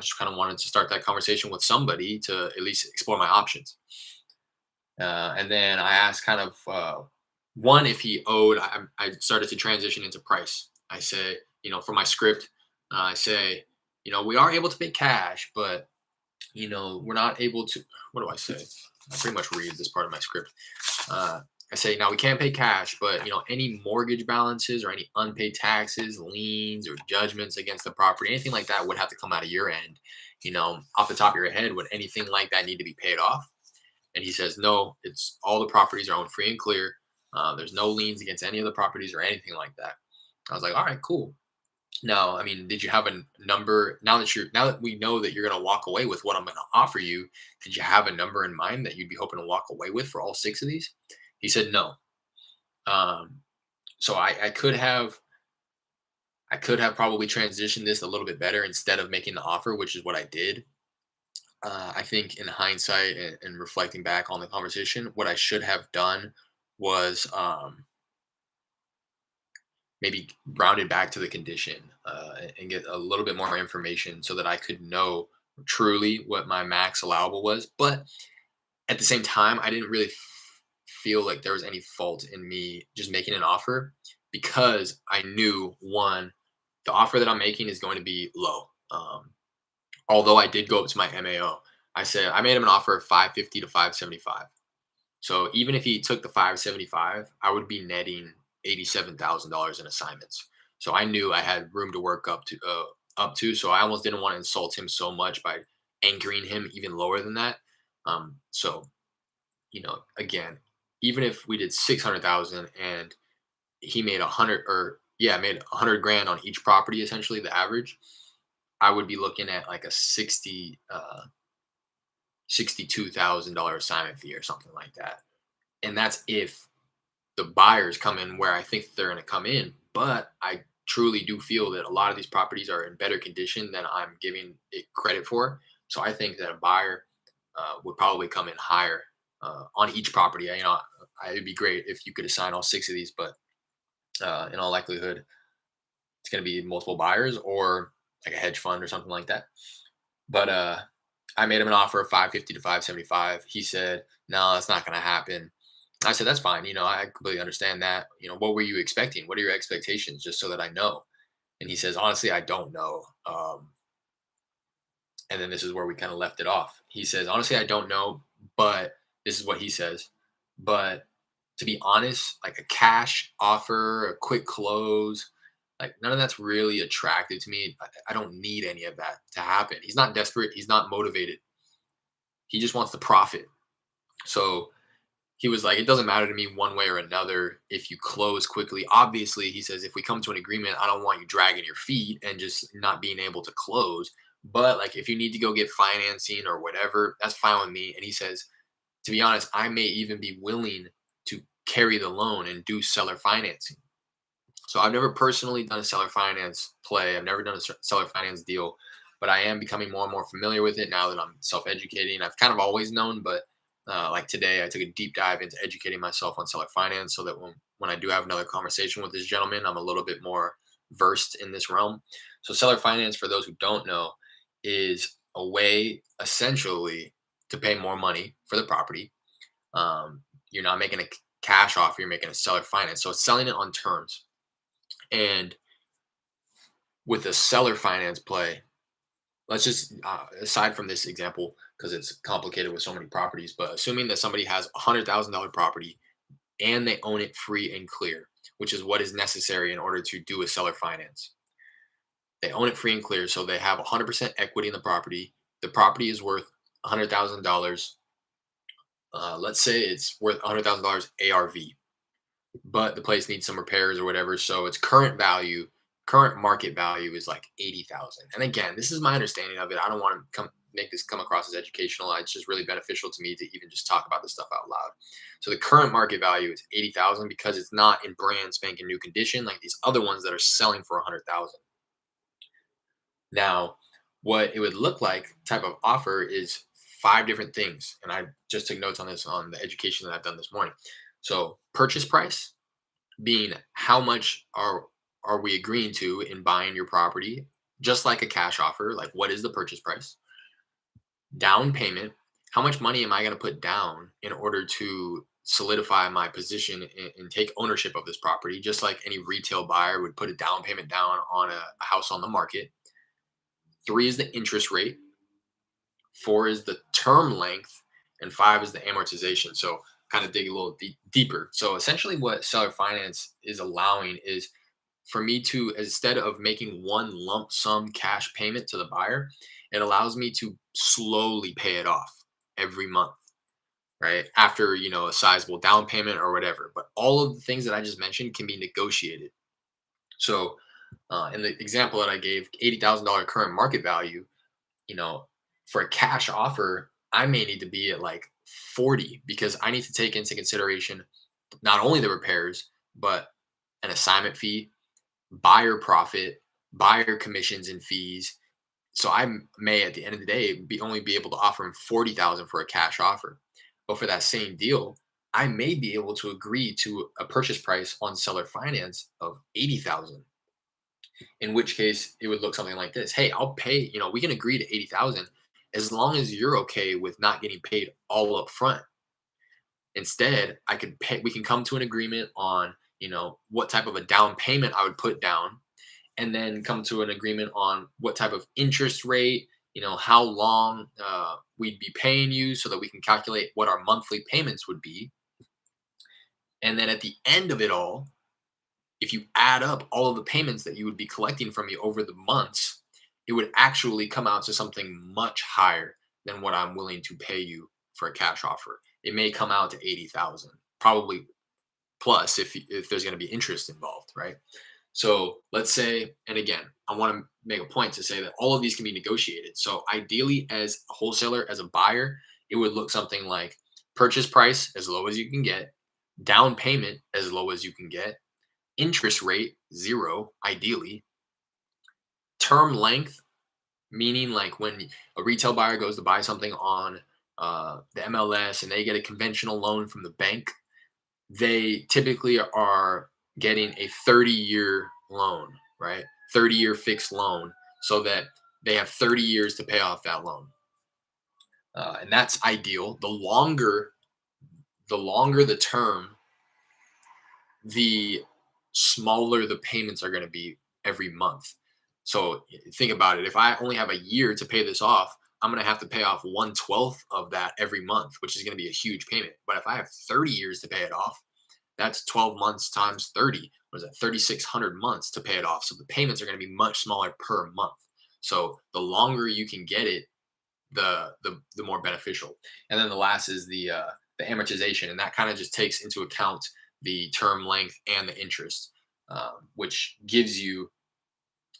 just kind of wanted to start that conversation with somebody to at least explore my options. And then I asked kind of one if he owed. I started to transition into price. I said, for my script, I say, we are able to pay cash, but we're not able to. What do I say? I pretty much read this part of my script. Uh, I say now we can't pay cash, but any mortgage balances or any unpaid taxes, liens, or judgments against the property, anything like that would have to come out of your end. Off the top of your head, would anything like that need to be paid off? And he says, no, it's all the properties are owned free and clear. There's no liens against any of the properties or anything like that. I was like, all right, cool. Now, I mean, did you have a number now that we know that you're going to walk away with what I'm going to offer you? Did you have a number in mind that you'd be hoping to walk away with for all six of these? He said no. Um, so I could have probably transitioned this a little bit better instead of making the offer, which is what I did. I think in hindsight and reflecting back on the conversation, what I should have done was maybe rounded back to the condition and get a little bit more information so that I could know truly what my max allowable was. But at the same time, I didn't really feel like there was any fault in me just making an offer because I knew one, the offer that I'm making is going to be low. Although I did go up to my MAO, I said I made him an offer of 550 to 575. So even if he took the 575, I would be netting $87,000 in assignments. So I knew I had room to work up to. So I almost didn't want to insult him so much by anchoring him even lower than that. So again, even if we did 600,000 and he made 100, or yeah, made 100 grand on each property, essentially the average, I would be looking at like a $62,000 assignment fee or something like that. And that's if the buyers come in where I think they're going to come in. But I truly do feel that a lot of these properties are in better condition than I'm giving it credit for. So I think that a buyer would probably come in higher on each property. It'd be great if you could assign all six of these, but in all likelihood, it's going to be multiple buyers or like a hedge fund or something like that. But I made him an offer of 550 to 575. He said, no, that's not going to happen. I said, that's fine. I completely understand that. What were you expecting? What are your expectations? Just so that I know. And he says, honestly, I don't know. And then this is where we kind of left it off. He says, honestly, I don't know, but this is what he says. But to be honest, like a cash offer, a quick close, like none of that's really attractive to me. I don't need any of that to happen. He's not desperate. He's not motivated. He just wants the profit. So he was like, it doesn't matter to me one way or another if you close quickly. Obviously, he says, if we come to an agreement, I don't want you dragging your feet and just not being able to close. But like, if you need to go get financing or whatever, that's fine with me. And he says, to be honest, I may even be willing to carry the loan and do seller financing. So I've never personally done a seller finance play. I've never done a seller finance deal, but I am becoming more and more familiar with it now that I'm self-educating. I've kind of always known, but like today, I took a deep dive into educating myself on seller finance so that when I do have another conversation with this gentleman, I'm a little bit more versed in this realm. So seller finance, for those who don't know, is a way essentially to pay more money for the property. You're not making a cash offer, you're making a seller finance. So it's selling it on terms. And with a seller finance play, let's just aside from this example because it's complicated with so many properties, but assuming that somebody has $100,000 property and they own it free and clear, which is what is necessary in order to do a seller finance. They own it free and clear, so they have 100% equity in the property. The property is worth $100,000. Let's say it's worth $100,000 ARV, but the place needs some repairs or whatever. So its current market value is like 80,000. And again, this is my understanding of it. I don't want to make this come across as educational. It's just really beneficial to me to even just talk about this stuff out loud. So the current market value is 80,000 because it's not in brand spanking new condition like these other ones that are selling for 100,000. Now, What it would look like type of offer is five different things. And I just took notes on this on the education that I've done this morning. So purchase price being how much are we agreeing to in buying your property, just like a cash offer, like what is the purchase price? Down payment, how much money am I going to put down in order to solidify my position and take ownership of this property, just like any retail buyer would put a down payment down on a house on the market. Three is the interest rate, four is the term length, and five is the amortization. So kind of dig a little deeper. So essentially what seller finance is allowing is for me to, instead of making one lump sum cash payment to the buyer, it allows me to slowly pay it off every month, right? After, a sizable down payment or whatever. But all of the things that I just mentioned can be negotiated. So in the example that I gave, $80,000 current market value, you know, for a cash offer, I may need to be at like 40 because I need to take into consideration not only the repairs, but an assignment fee, buyer profit, buyer commissions and fees. So may at the end of the day only be able to offer him 40,000 for a cash offer. But for that same deal, I may be able to agree to a purchase price on seller finance of 80,000. In which case it would look something like this. Hey, I'll pay, we can agree to 80,000 as long as you're okay with not getting paid all up front. Instead, we can come to an agreement on, what type of a down payment I would put down, and then come to an agreement on what type of interest rate, how long we'd be paying you so that we can calculate what our monthly payments would be. And then at the end of it all, if you add up all of the payments that you would be collecting from me over the months, it would actually come out to something much higher than what I'm willing to pay you for a cash offer. It may come out to 80,000, probably plus if there's going to be interest involved, right? So let's say, and again, I want to make a point to say that all of these can be negotiated. So ideally, as a wholesaler, as a buyer, it would look something like purchase price as low as you can get, down payment as low as you can get, interest rate 0 ideally, term length, meaning like when a retail buyer goes to buy something on the MLS and they get a conventional loan from the bank, they typically are getting a 30-year loan, right? 30-year fixed loan, so that they have 30 years to pay off that loan. And that's ideal. The longer the term, the smaller the payments are going to be every month. So think about it. If I only have a year to pay this off, I'm going to have to pay off 1/12 of that every month, which is going to be a huge payment. But if I have 30 years to pay it off, that's 12 months times 30. What is that? 3,600 months to pay it off. So the payments are going to be much smaller per month. So the longer you can get it, the more beneficial. And then the last is the amortization, and that kind of just takes into account the term length and the interest, which gives you,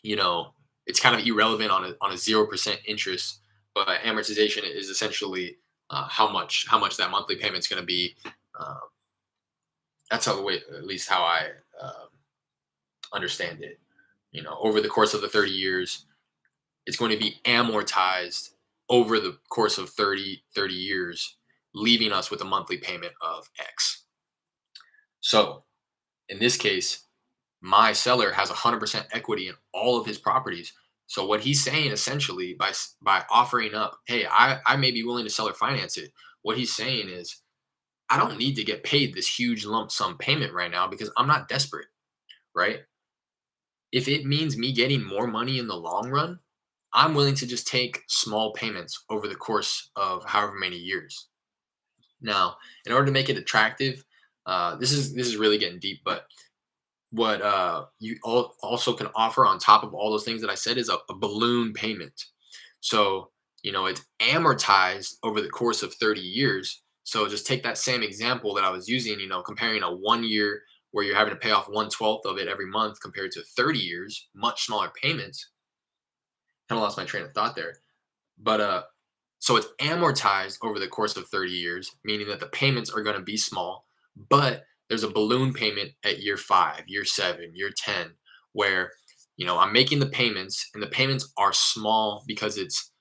it's kind of irrelevant on a 0% interest, but amortization is essentially how much that monthly payment is going to be. Um, that's how the way, at least how I understand it. Over the course of the 30 years, it's going to be amortized over the course of 30 years, leaving us with a monthly payment of X. So in this case, my seller has 100% equity in all of his properties. So what he's saying essentially by offering up, hey, I may be willing to seller finance it. What he's saying is, I don't need to get paid this huge lump sum payment right now because I'm not desperate, right? If it means me getting more money in the long run, I'm willing to just take small payments over the course of however many years. Now, in order to make it attractive, this is really getting deep, but what you also can offer on top of all those things that I said is a balloon payment. So, it's amortized over the course of 30 years. So just take that same example that I was using, comparing a 1 year where you're having to pay off 1/12 of it every month compared to 30 years, much smaller payments. Kind of lost my train of thought there. But so it's amortized over the course of 30 years, meaning that the payments are going to be small, but there's a balloon payment at year 5, year 7, year 10, where I'm making the payments, and the payments are small because it's,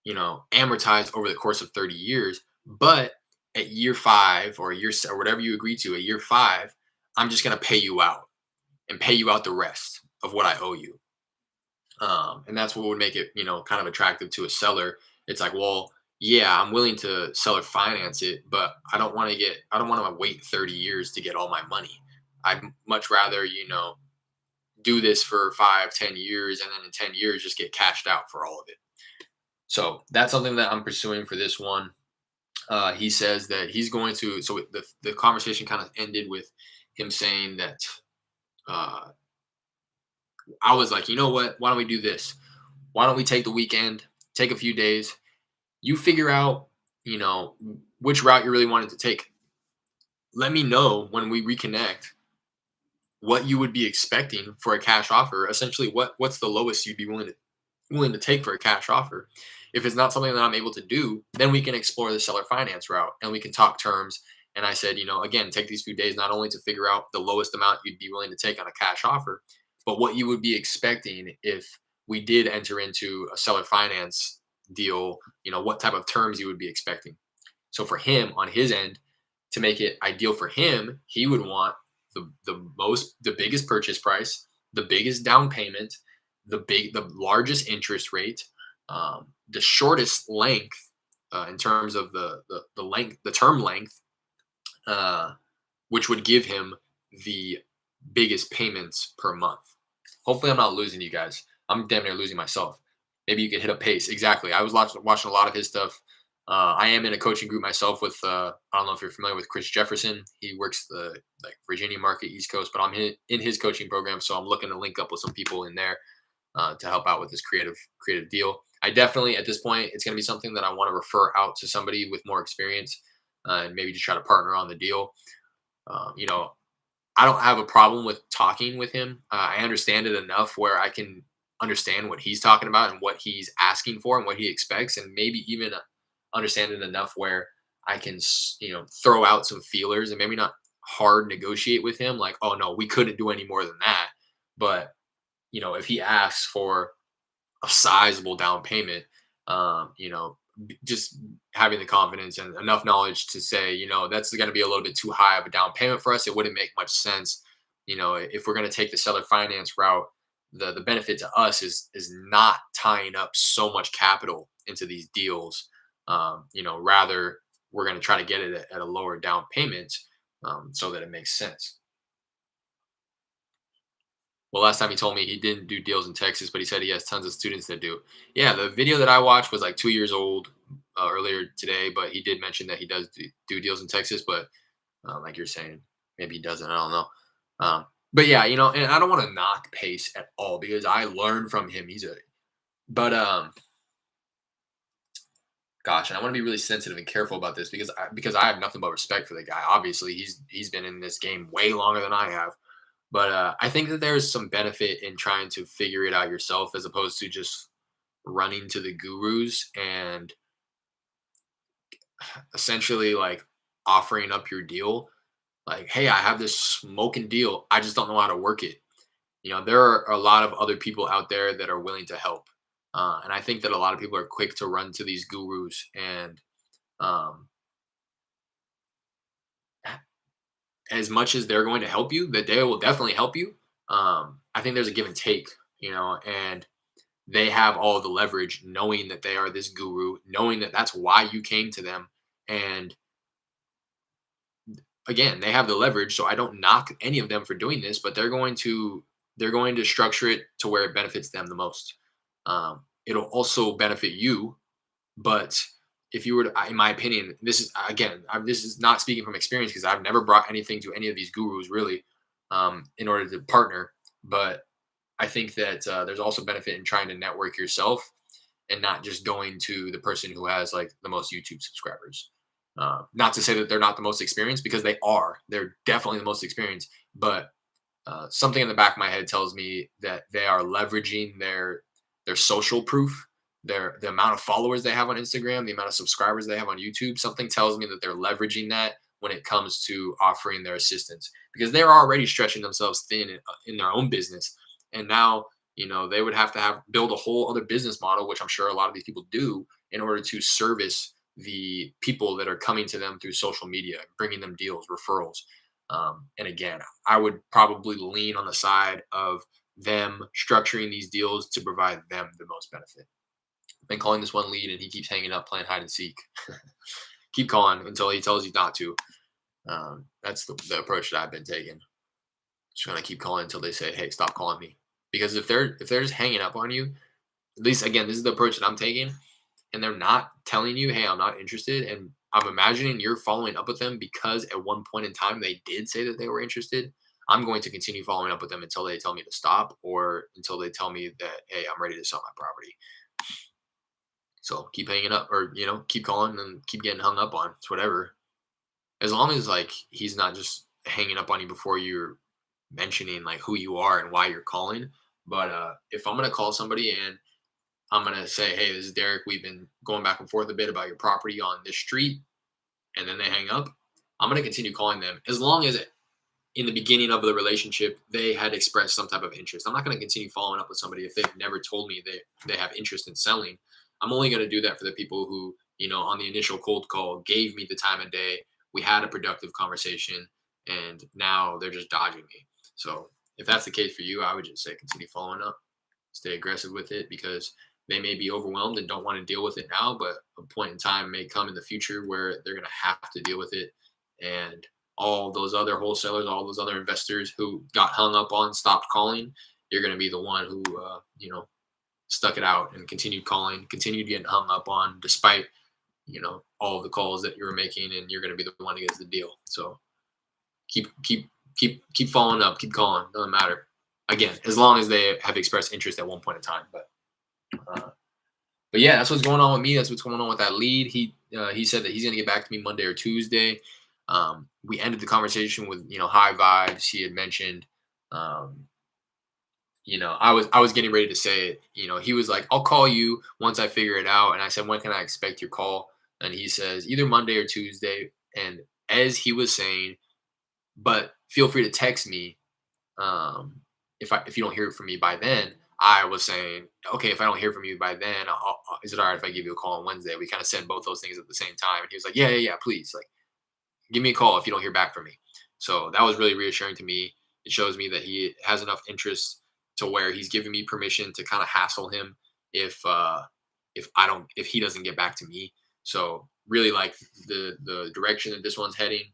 amortized over the course of 30 years. But at year 5 or or whatever you agree to, at year 5, I'm just going to pay you out and pay you out the rest of what I owe you. And that's what would make it, kind of attractive to a seller. It's like, well, yeah, I'm willing to seller finance it, but I don't want to wait 30 years to get all my money. I'd much rather, do this for 5, 10 years, and then in 10 years, just get cashed out for all of it. So that's something that I'm pursuing for this one. He says that he's going to, so the conversation kind of ended with him saying that, uh, I was like, you know what? Why don't we do this? Why don't we take the weekend, take a few days, you figure out, you know, which route you really wanted to take. Let me know when we reconnect what you would be expecting for a cash offer. Essentially, what's the lowest you'd be willing to take for a cash offer. If it's not something that I'm able to do, then we can explore the seller finance route and we can talk terms. And I said, again, take these few days not only to figure out the lowest amount you'd be willing to take on a cash offer, but what you would be expecting if we did enter into a seller finance deal, what type of terms you would be expecting. So for him on his end, to make it ideal for him, he would want the biggest purchase price, the biggest down payment, the largest interest rate, the shortest length in terms of the length, the term length, uh, which would give him the biggest payments per month. Hopefully, I'm not losing you guys. I'm damn near losing myself. Maybe you could hit a pace. Exactly. I was watching a lot of his stuff. I am in a coaching group myself with, I don't know if you're familiar with Chris Jefferson. He works the like Virginia market, East Coast, but I'm in his coaching program. So I'm looking to link up with some people in there to help out with this creative deal. I definitely, at this point, it's going to be something that I want to refer out to somebody with more experience and maybe just try to partner on the deal. You know, I don't have a problem with talking with him. I understand it enough where I can understand what he's talking about and what he's asking for and what he expects, and maybe even understand it enough where I can, throw out some feelers and maybe not hard negotiate with him. Like, oh no, we couldn't do any more than that. But if he asks for a sizable down payment, just having the confidence and enough knowledge to say, that's going to be a little bit too high of a down payment for us. It wouldn't make much sense. If we're going to take the seller finance route, the benefit to us is not tying up so much capital into these deals. Rather we're going to try to get it at a lower down payment so that it makes sense. Well, last time he told me he didn't do deals in Texas, but he said he has tons of students that do. Yeah, the video that I watched was like 2 years old earlier today, but he did mention that he does do deals in Texas. But like you're saying, maybe he doesn't. I don't know. But yeah, and I don't want to knock Pace at all because I learned from him. But gosh, and I want to be really sensitive and careful about this because I have nothing but respect for the guy. Obviously, he's been in this game way longer than I have. But I think that there's some benefit in trying to figure it out yourself as opposed to just running to the gurus and essentially like offering up your deal. Like, hey, I have this smoking deal. I just don't know how to work it. There are a lot of other people out there that are willing to help. And I think that a lot of people are quick to run to these gurus. And um, as much as they're going to help you, that they will definitely help you. I think there's a give and take, and they have all the leverage knowing that they are this guru, knowing that that's why you came to them. And again, they have the leverage. So I don't knock any of them for doing this, but they're going to structure it to where it benefits them the most. It'll also benefit you, but if you were to, in my opinion, this is again, this is not speaking from experience because I've never brought anything to any of these gurus really, in order to partner. But I think that there's also benefit in trying to network yourself and not just going to the person who has like the most YouTube subscribers. Not to say that they're not the most experienced because they are. They're definitely the most experienced. But something in the back of my head tells me that they are leveraging their social proof, the amount of followers they have on Instagram, the amount of subscribers they have on YouTube. Something tells me that they're leveraging that when it comes to offering their assistance because they're already stretching themselves thin in their own business, and now They would have to build a whole other business model, which I'm sure a lot of these people do, in order to service the people that are coming to them through social media, bringing them deals, referrals. And again, I would probably lean on the side of them structuring these deals to provide them the most benefit. Been calling this one lead and he keeps hanging up playing hide and seek. Keep calling until he tells you not to. That's the approach that I've been taking. Just gonna keep calling until they say, "Hey, stop calling me." Because if they're just hanging up on you, at least again, this is the approach that I'm taking, and they're not telling you, "Hey, I'm not interested," and I'm imagining you're following up with them because at one point in time they did say that they were interested. I'm going to continue following up with them until they tell me to stop or until they tell me that, "Hey, I'm ready to sell my property." So keep hanging up, or keep calling and keep getting hung up on. It's whatever. As long as like he's not just hanging up on you before you're mentioning like who you are and why you're calling. But if I'm gonna call somebody and I'm gonna say, "Hey, this is Derek. We've been going back and forth a bit about your property on this street," and then they hang up, I'm gonna continue calling them as long as in the beginning of the relationship they had expressed some type of interest. I'm not gonna continue following up with somebody if they've never told me they have interest in selling. I'm only gonna do that for the people who, on the initial cold call gave me the time of day. We had a productive conversation, and now they're just dodging me. So if that's the case for you, I would just say continue following up, stay aggressive with it because they may be overwhelmed and don't want to deal with it now, but a point in time may come in the future where they're going to have to deal with it. And all those other wholesalers, all those other investors who got hung up on, stopped calling, you're going to be the one who, stuck it out and continued calling, continued getting hung up on despite, all of the calls that you were making, and you're going to be the one who gets the deal. So keep following up, keep calling. Doesn't matter. Again, as long as they have expressed interest at one point in time. Uh, but yeah, that's what's going on with me. That's what's going on with that lead. He said that he's gonna get back to me Monday or Tuesday. We ended the conversation with high vibes. He had mentioned, um, I was getting ready to say it. He was like, "I'll call you once I figure it out," and I said, "When can I expect your call?" And he says, "Either Monday or Tuesday." And as he was saying, "But feel free to text me if you don't hear from me by then." I was saying, "Okay, if I don't hear from you by then, is it all right if I give you a call on Wednesday?" We kind of said both those things at the same time, and he was like, "Yeah, yeah, yeah, please, like, give me a call if you don't hear back from me." So that was really reassuring to me. It shows me that he has enough interest to where he's giving me permission to kind of hassle him if he doesn't get back to me. So really like the direction that this one's heading.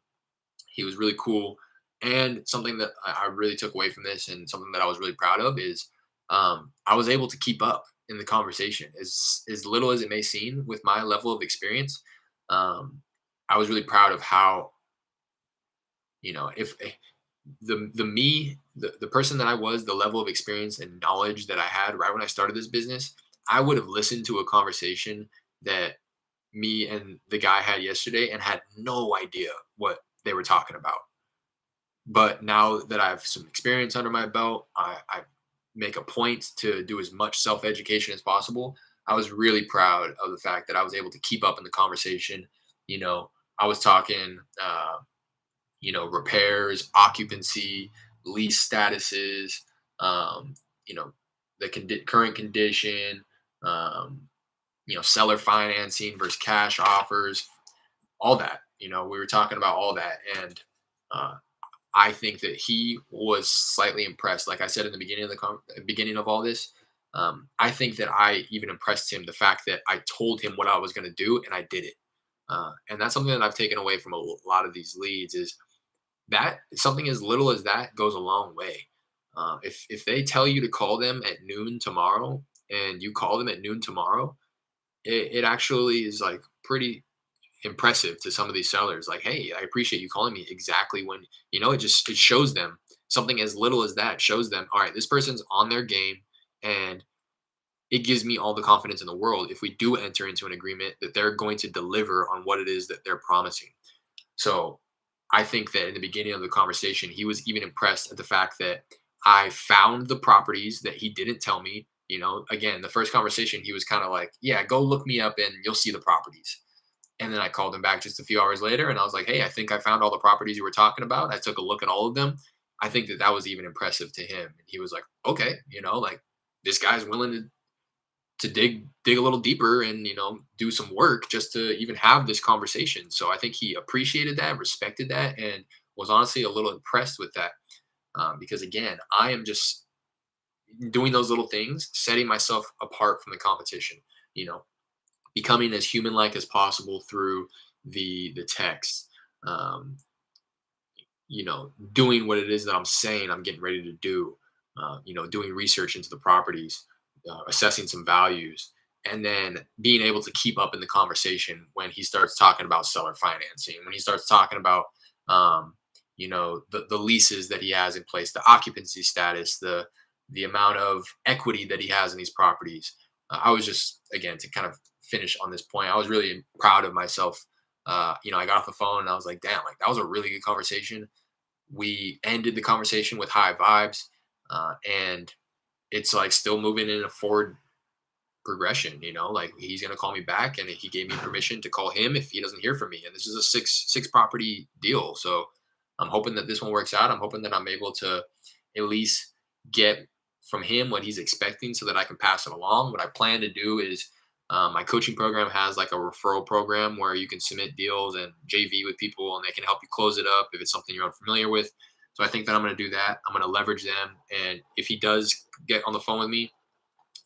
He was really cool. And something that I really took away from this and something that I was really proud of is I was able to keep up in the conversation. As little as it may seem with my level of experience, um, I was really proud of how, if the person that I was, the level of experience and knowledge that I had right when I started this business, I would have listened to a conversation that me and the guy had yesterday and had no idea what they were talking about. But now that I have some experience under my belt, I make a point to do as much self education as possible. I was really proud of the fact that I was able to keep up in the conversation. I was talking, repairs, occupancy, lease statuses, um, you know, the current condition, um, seller financing versus cash offers, all that. We were talking about all that, and uh, I think that he was slightly impressed. Like I said in the beginning of beginning of all this, I think that I even impressed him the fact that I told him what I was going to do and I did it. And that's something that I've taken away from a lot of these leads is that something as little as that goes a long way. If they tell you to call them at noon tomorrow and you call them at noon tomorrow, it actually is like pretty impressive to some of these sellers. Like, hey, I appreciate you calling me exactly when, it shows them something as little as that shows them, all right, this person's on their game. And it gives me all the confidence in the world if we do enter into an agreement that they're going to deliver on what it is that they're promising. So I think that in the beginning of the conversation, he was even impressed at the fact that I found the properties that he didn't tell me. Again, the first conversation, he was kind of like, yeah, go look me up and you'll see the properties. And then I called him back just a few hours later and I was like, hey, I think I found all the properties you were talking about. I took a look at all of them. I think that that was even impressive to him. And he was like, okay, like this guy's willing to dig a little deeper and do some work just to even have this conversation. So I think he appreciated that, respected that, and was honestly a little impressed with that. Because again, I am just doing those little things, setting myself apart from the competition. You know, becoming as human like as possible through the text. Um, doing what it is that I'm saying I'm getting ready to do. Doing research into the properties, assessing some values, and then being able to keep up in the conversation when he starts talking about seller financing, when he starts talking about, the leases that he has in place, the occupancy status, the amount of equity that he has in these properties. I was just, again, to kind of finish on this point, I was really proud of myself. I got off the phone and I was like, damn, like that was a really good conversation. We ended the conversation with high vibes, and it's like still moving in a forward progression. Like he's gonna call me back, and he gave me permission to call him if he doesn't hear from me. And this is a six property deal, so I'm hoping that this one works out. I'm hoping that I'm able to at least get from him what he's expecting, so that I can pass it along. What I plan to do is, my coaching program has like a referral program where you can submit deals and JV with people, and they can help you close it up if it's something you're unfamiliar with. So I think that I'm going to do that. I'm going to leverage them, and if he does get on the phone with me,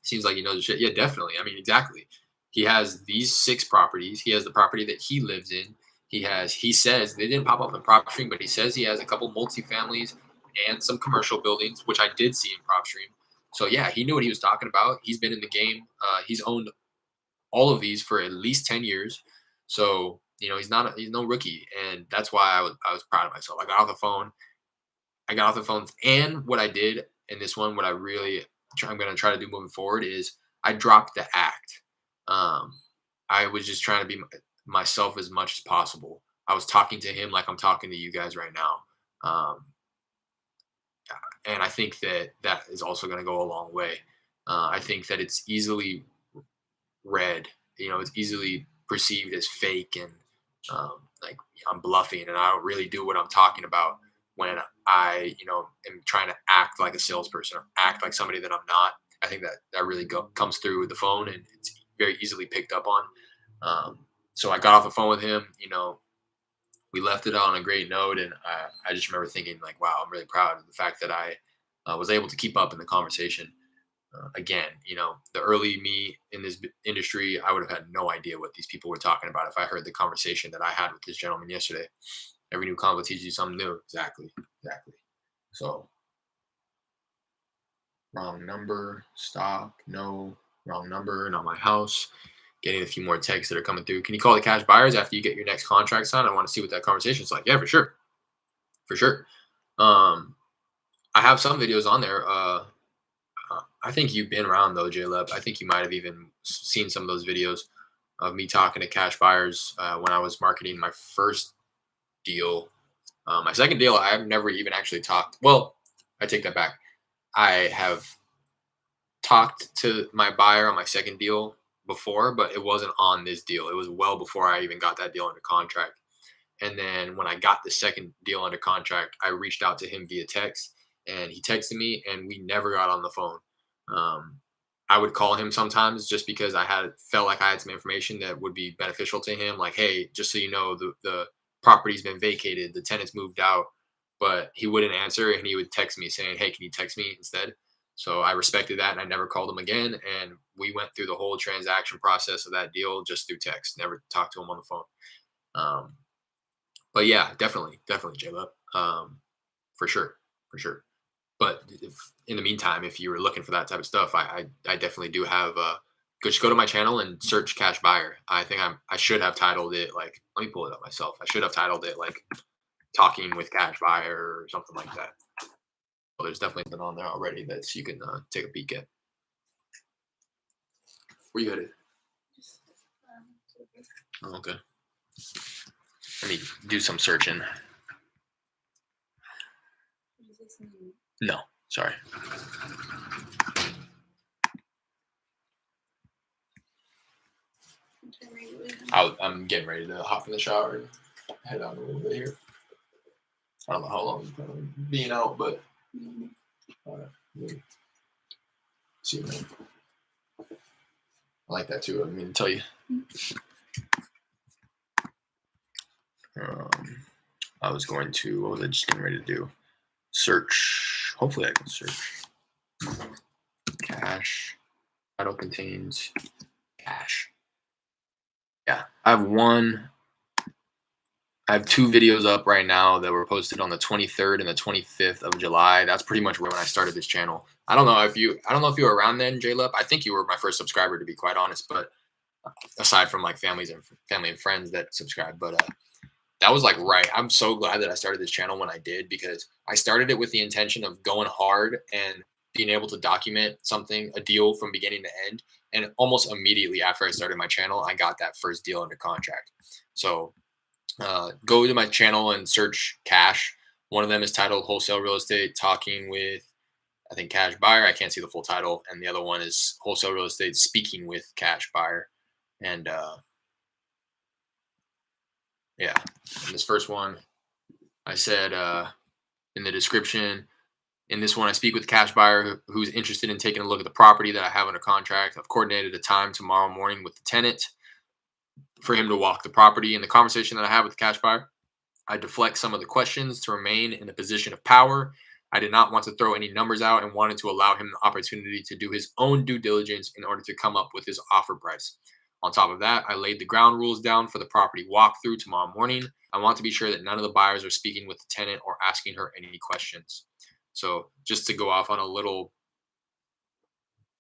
seems like he knows the shit. Yeah, definitely. I mean, exactly. He has these 6 properties. He has the property that he lives in. He says they didn't pop up in PropStream, but he says he has a couple multifamilies and some commercial buildings, which I did see in PropStream. So yeah, he knew what he was talking about. He's been in the game. He's owned all of these for at least 10 years. So, he's no rookie. And that's why I was proud of myself. I got off the phone. And what I did in this one, what I'm going to try to do moving forward is I dropped the act. Um, I was just trying to be myself as much as possible. I was talking to him like I'm talking to you guys right now. Um, and I think that that is also going to go a long way. I think that it's easily read. It's easily perceived as fake, and like I'm bluffing, and I don't really do what I'm talking about when I, am trying to act like a salesperson or act like somebody that I'm not. I think that really comes through with the phone, and it's very easily picked up on. Um, so I got off the phone with him. We left it on a great note, and I just remember thinking like, wow, I'm really proud of the fact that I was able to keep up in the conversation. Again, the early me in this industry, I would have had no idea what these people were talking about if I heard the conversation that I had with this gentleman yesterday. Every new convo teaches you something new. Exactly. Exactly. So, wrong number, stop, no, wrong number, not my house. Getting a few more texts that are coming through. Can you call the cash buyers after you get your next contract signed? I want to see what that conversation is like. Yeah, for sure. For sure. I have some videos on there. I think you've been around though, J-Leb. I think you might have even seen some of those videos of me talking to cash buyers when I was marketing my first deal. My second deal, I've never even actually talked. Well, I take that back. I have talked to my buyer on my second deal before, but it wasn't on this deal. It was well before I even got that deal under contract. And then when I got the second deal under contract, I reached out to him via text, and he texted me, and we never got on the phone. Um, I would call him sometimes just because I had felt like I had some information that would be beneficial to him. Like, hey, just so you know, the property's been vacated, the tenants moved out, but he wouldn't answer, and he would text me saying, hey, can you text me instead? So I respected that, and I never called him again. And we went through the whole transaction process of that deal just through text. Never talked to him on the phone. Um, but yeah, definitely, J-Lub. For sure, for sure. But if, in the meantime, if you were looking for that type of stuff, I definitely do have. Just go to my channel and search cash buyer. I think I should have titled it like. Let me pull it up myself. I should have titled it like talking with cash buyer or something like that. Well, there's definitely something on there already that you can take a peek at. Where you headed? Oh, okay. Let me do some searching. No, sorry. I'm getting ready to hop in the shower and head out a little bit here. I don't know how long I'm being out, but see see, man. I like that too. I mean, tell you. I was going to, what was I just getting ready to do? Search. Hopefully I can search. Cash. Title contains cash. Yeah, I have two videos up right now that were posted on the 23rd and the 25th of July. That's pretty much when I started this channel. I don't know if you were around then, J-Lup. I think you were my first subscriber, to be quite honest, but aside from like family and friends that subscribe, but that was like right. I'm so glad that I started this channel when I did, because I started it with the intention of going hard and being able to document a deal from beginning to end. And almost immediately after I started my channel, I got that first deal under contract. So go to my channel and search cash. One of them is titled Wholesale Real Estate, talking with, I think, cash buyer. I can't see the full title. And the other one is Wholesale Real Estate, speaking with cash buyer. And yeah, and this first one, I said in the description, in this one, I speak with the cash buyer who's interested in taking a look at the property that I have under contract. I've coordinated a time tomorrow morning with the tenant for him to walk the property. In the conversation that I have with the cash buyer, I deflect some of the questions to remain in a position of power. I did not want to throw any numbers out and wanted to allow him the opportunity to do his own due diligence in order to come up with his offer price. On top of that, I laid the ground rules down for the property walkthrough tomorrow morning. I want to be sure that none of the buyers are speaking with the tenant or asking her any questions. So just to go off on a little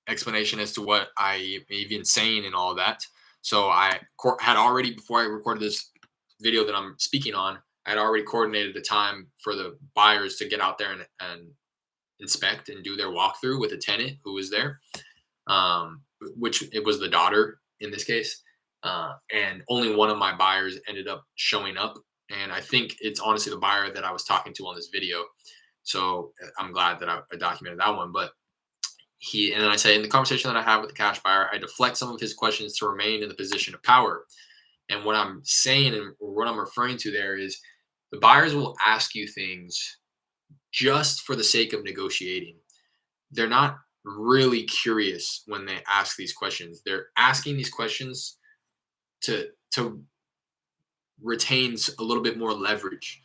explanation as to what I even saying and all that. So I had already, before I recorded this video that I'm speaking on, I had already coordinated a time for the buyers to get out there and inspect and do their walkthrough with a tenant who was there, which it was the daughter in this case. And only one of my buyers ended up showing up. And I think it's honestly the buyer that I was talking to on this video. So I'm glad that I documented that one. But and then I say, in the conversation that I have with the cash buyer, I deflect some of his questions to remain in the position of power. And what I'm saying and what I'm referring to there is the buyers will ask you things just for the sake of negotiating. They're not really curious when they ask these questions. They're asking these questions to retain a little bit more leverage,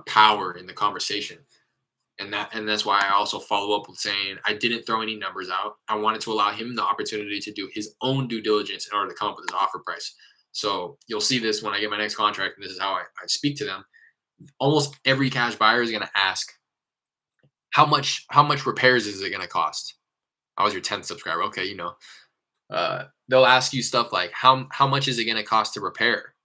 power in the conversation. And that's why I also follow up with saying I didn't throw any numbers out. I wanted to allow him the opportunity to do his own due diligence in order to come up with his offer price. So you'll see this when I get my next contract, and this is how I speak to them. Almost every cash buyer is going to ask, how much repairs is it going to cost? I was your 10th subscriber. Okay, they'll ask you stuff like, how much is it going to cost to repair?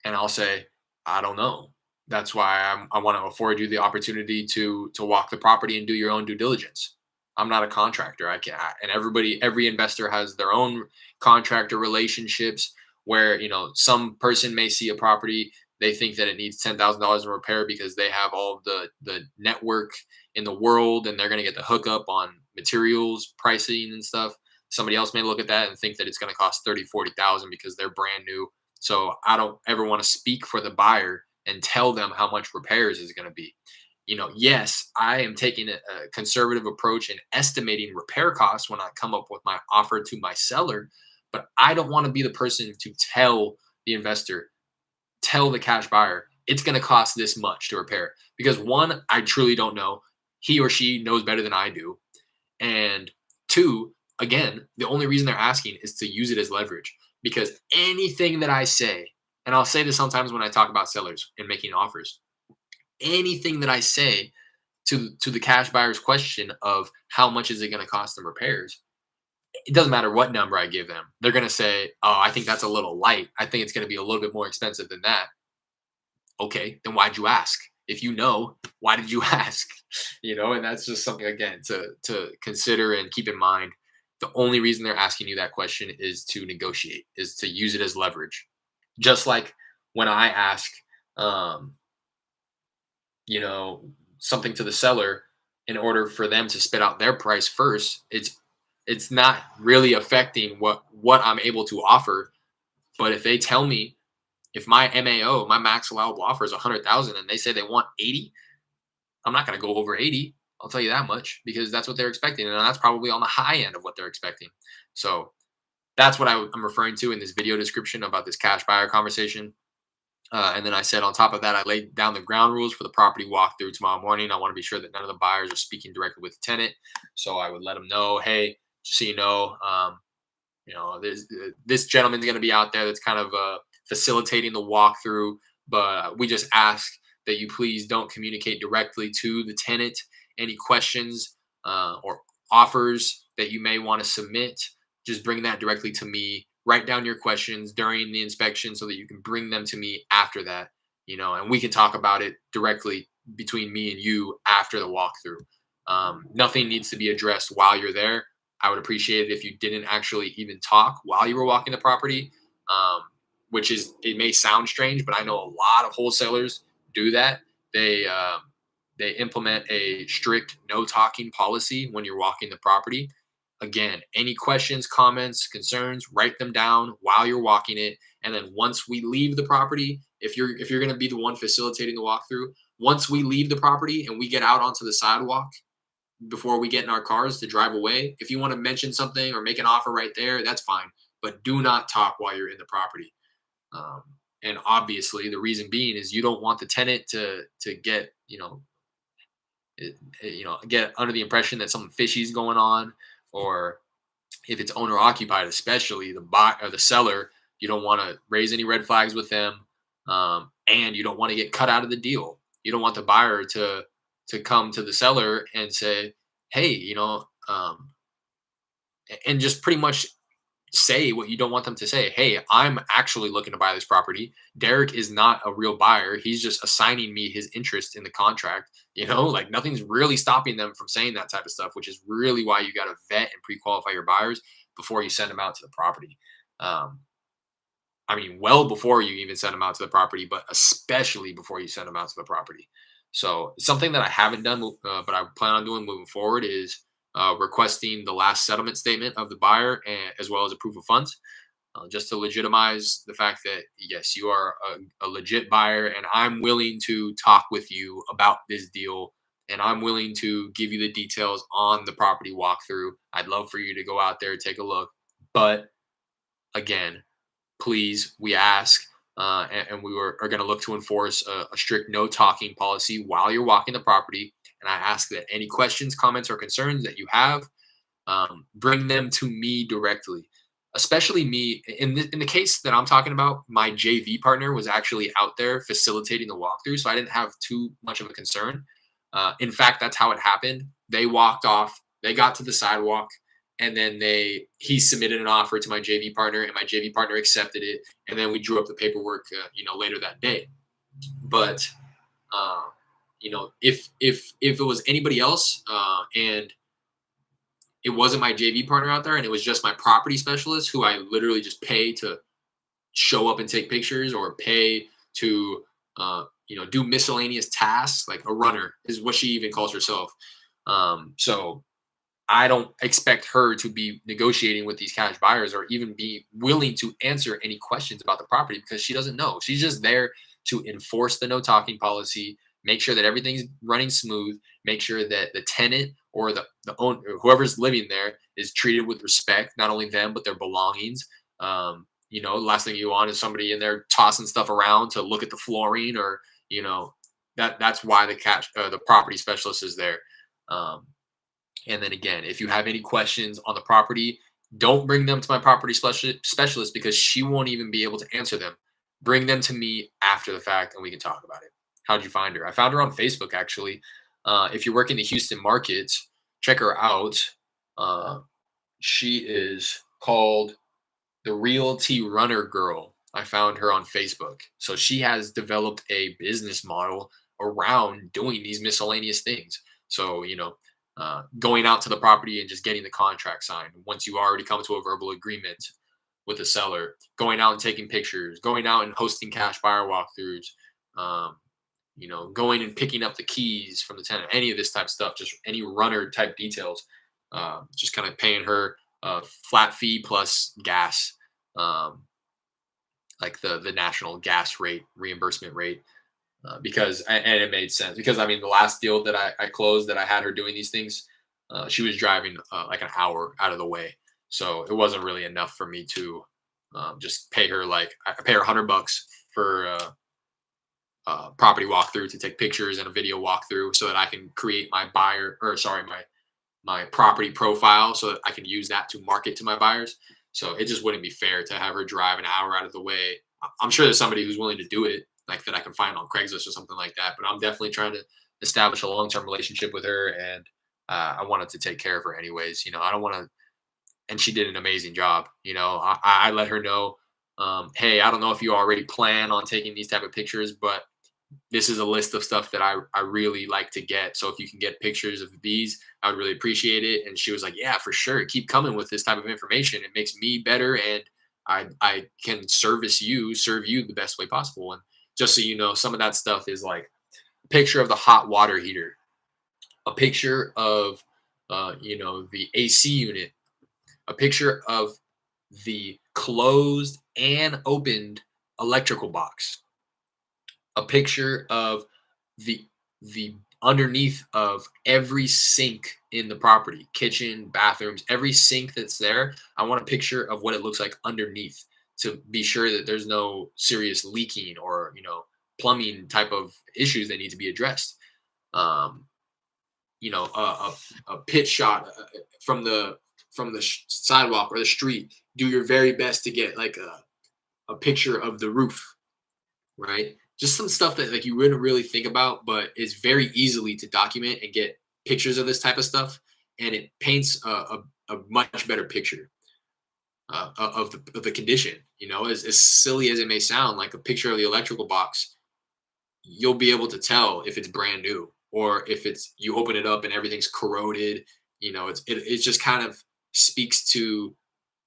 And I'll say, I don't know. That's why I want to afford you the opportunity to walk the property and do your own due diligence. I'm not a contractor. And every investor has their own contractor relationships where, some person may see a property, they think that it needs $10,000 in repair because they have all of the network in the world and they're going to get the hookup on materials, pricing and stuff. Somebody else may look at that and think that it's going to cost $30,000, $40,000 because they're brand new. So I don't ever want to speak for the buyer and tell them how much repairs is going to be. Yes, I am taking a conservative approach and estimating repair costs when I come up with my offer to my seller, but I don't want to be the person to tell the investor, tell the cash buyer, it's going to cost this much to repair. Because one, I truly don't know. He or she knows better than I do. And two, again, the only reason they're asking is to use it as leverage. Because anything that I say, and I'll say this sometimes when I talk about sellers and making offers, anything that I say to the cash buyer's question of how much is it going to cost them repairs, it doesn't matter what number I give them. They're going to say, oh, I think that's a little light. I think it's going to be a little bit more expensive than that. Okay, then why'd you ask? If you know, why did you ask? And that's just something, again, to consider and keep in mind. The only reason they're asking you that question is to negotiate, is to use it as leverage. Just like when I ask, something to the seller in order for them to spit out their price first, it's not really affecting what I'm able to offer. But if they tell me, if my MAO, my max allowable offer is 100,000 and they say they want 80, I'm not going to go over 80. I'll tell you that much, because that's what they're expecting, and that's probably on the high end of what they're expecting. So that's what I'm referring to in this video description about this cash buyer conversation. And then I said, on top of that, I laid down the ground rules for the property walkthrough tomorrow morning. I want to be sure that none of the buyers are speaking directly with the tenant. So I would let them know, hey, just so this gentleman's going to be out there that's kind of facilitating the walkthrough, but we just ask that you please don't communicate directly to the tenant. Any questions or offers that you may want to submit, just bring that directly to me. Write down your questions during the inspection so that you can bring them to me after that, and we can talk about it directly between me and you after the walkthrough. Nothing needs to be addressed while you're there. I would appreciate it if you didn't actually even talk while you were walking the property, um, it may sound strange, but I know a lot of wholesalers do that. They implement a strict no talking policy when you're walking the property. Again, any questions, comments, concerns, write them down while you're walking it. And then once we leave the property, if you're going to be the one facilitating the walkthrough, once we leave the property and we get out onto the sidewalk, before we get in our cars to drive away, if you want to mention something or make an offer right there, that's fine. But do not talk while you're in the property. Um, and obviously, the reason being is you don't want the tenant to get get under the impression that something fishy is going on, or if it's owner occupied, especially the buyer or the seller, you don't want to raise any red flags with them, and you don't want to get cut out of the deal. You don't want the buyer to come to the seller and say, "Hey, and just pretty much say what you don't want them to say. Hey, I'm actually looking to buy this property. Derek is not a real buyer. He's just assigning me his interest in the contract. Like nothing's really stopping them from saying that type of stuff, which is really why you got to vet and pre-qualify your buyers before you send them out to the property. Um, I mean, well before you even send them out to the property, but especially before you send them out to the property. So something that I haven't done, but I plan on doing moving forward is requesting the last settlement statement of the buyer, as well as a proof of funds, just to legitimize the fact that yes, you are a legit buyer, and I'm willing to talk with you about this deal, and I'm willing to give you the details on the property walkthrough. I'd love for you to go out there, take a look, but again, please, we ask, and are going to look to enforce a strict no talking policy while you're walking the property. And I ask that any questions, comments, or concerns that you have, bring them to me directly. Especially me in the case that I'm talking about, my JV partner was actually out there facilitating the walkthrough, so I didn't have too much of a concern. In fact, that's how it happened. They walked off, they got to the sidewalk, and then he submitted an offer to my JV partner, and my JV partner accepted it, and then we drew up the paperwork, later that day. But if it was anybody else, and it wasn't my JV partner out there, and it was just my property specialist who I literally just pay to show up and take pictures, or pay to do miscellaneous tasks, like a runner is what she even calls herself. So I don't expect her to be negotiating with these cash buyers or even be willing to answer any questions about the property, because she doesn't know. She's just there to enforce the no talking policy, make sure that everything's running smooth, make sure that the tenant or the owner, whoever's living there, is treated with respect, not only them but their belongings. The last thing you want is somebody in there tossing stuff around to look at the flooring, or that's why the property specialist is there. Um, and then again, if you have any questions on the property, don't bring them to my property specialist, because she won't even be able to answer them. Bring them to me after the fact, and we can talk about it. How'd you find her? I found her on Facebook, actually. If you work in the Houston market, check her out. Uh, she is called the Realty Runner Girl. I found her on Facebook. So she has developed a business model around doing these miscellaneous things. So, going out to the property and just getting the contract signed once you already come to a verbal agreement with the seller, going out and taking pictures, going out and hosting cash buyer walkthroughs, um, going and picking up the keys from the tenant, any of this type of stuff, just any runner type details, just kind of paying her a flat fee plus gas, um, like the national gas rate reimbursement rate. And it made sense because I mean the last deal that I closed that I had her doing these things, she was driving like an hour out of the way, so it wasn't really enough for me to just pay her like I pay her $100 for property walkthrough to take pictures and a video walkthrough so that I can create my buyer or sorry my property profile so that I can use that to market to my buyers. So it just wouldn't be fair to have her drive an hour out of the way. I'm sure there's somebody who's willing to do it, like that I can find on Craigslist or something like that. But I'm definitely trying to establish a long term relationship with her, and I wanted to take care of her anyways. I don't want to. And she did an amazing job. I let her know, hey, I don't know if you already plan on taking these type of pictures, but this is a list of stuff that I really like to get. So if you can get pictures of these, I would really appreciate it. And she was like, yeah, for sure. Keep coming with this type of information. It makes me better and I can serve you the best way possible. And just so you know, some of that stuff is like a picture of the hot water heater, a picture of the AC unit, a picture of the closed and opened electrical box, a picture of the underneath of every sink in the property, kitchen, bathrooms, every sink that's there. I want a picture of what it looks like underneath to be sure that there's no serious leaking or plumbing type of issues that need to be addressed. Um, a pit shot from the sidewalk or the street. Do your very best to get like a picture of the roof, right? Just some stuff that like you wouldn't really think about, but it's very easily to document and get pictures of this type of stuff, and it paints a much better picture of the condition. As silly as it may sound, like a picture of the electrical box, you'll be able to tell if it's brand new or if it's you open it up and everything's corroded. It just kind of speaks to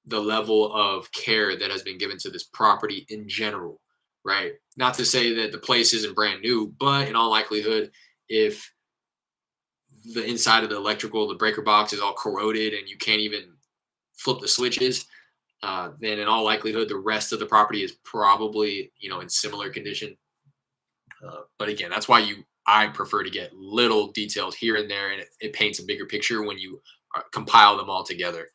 the level of care that has been given to this property in general, right? Not to say that the place isn't brand new, but in all likelihood, if the inside of the electrical, the breaker box is all corroded and you can't even flip the switches, then in all likelihood, the rest of the property is probably, in similar condition. But again, that's why I prefer to get little details here and there, and it paints a bigger picture when you compile them all together.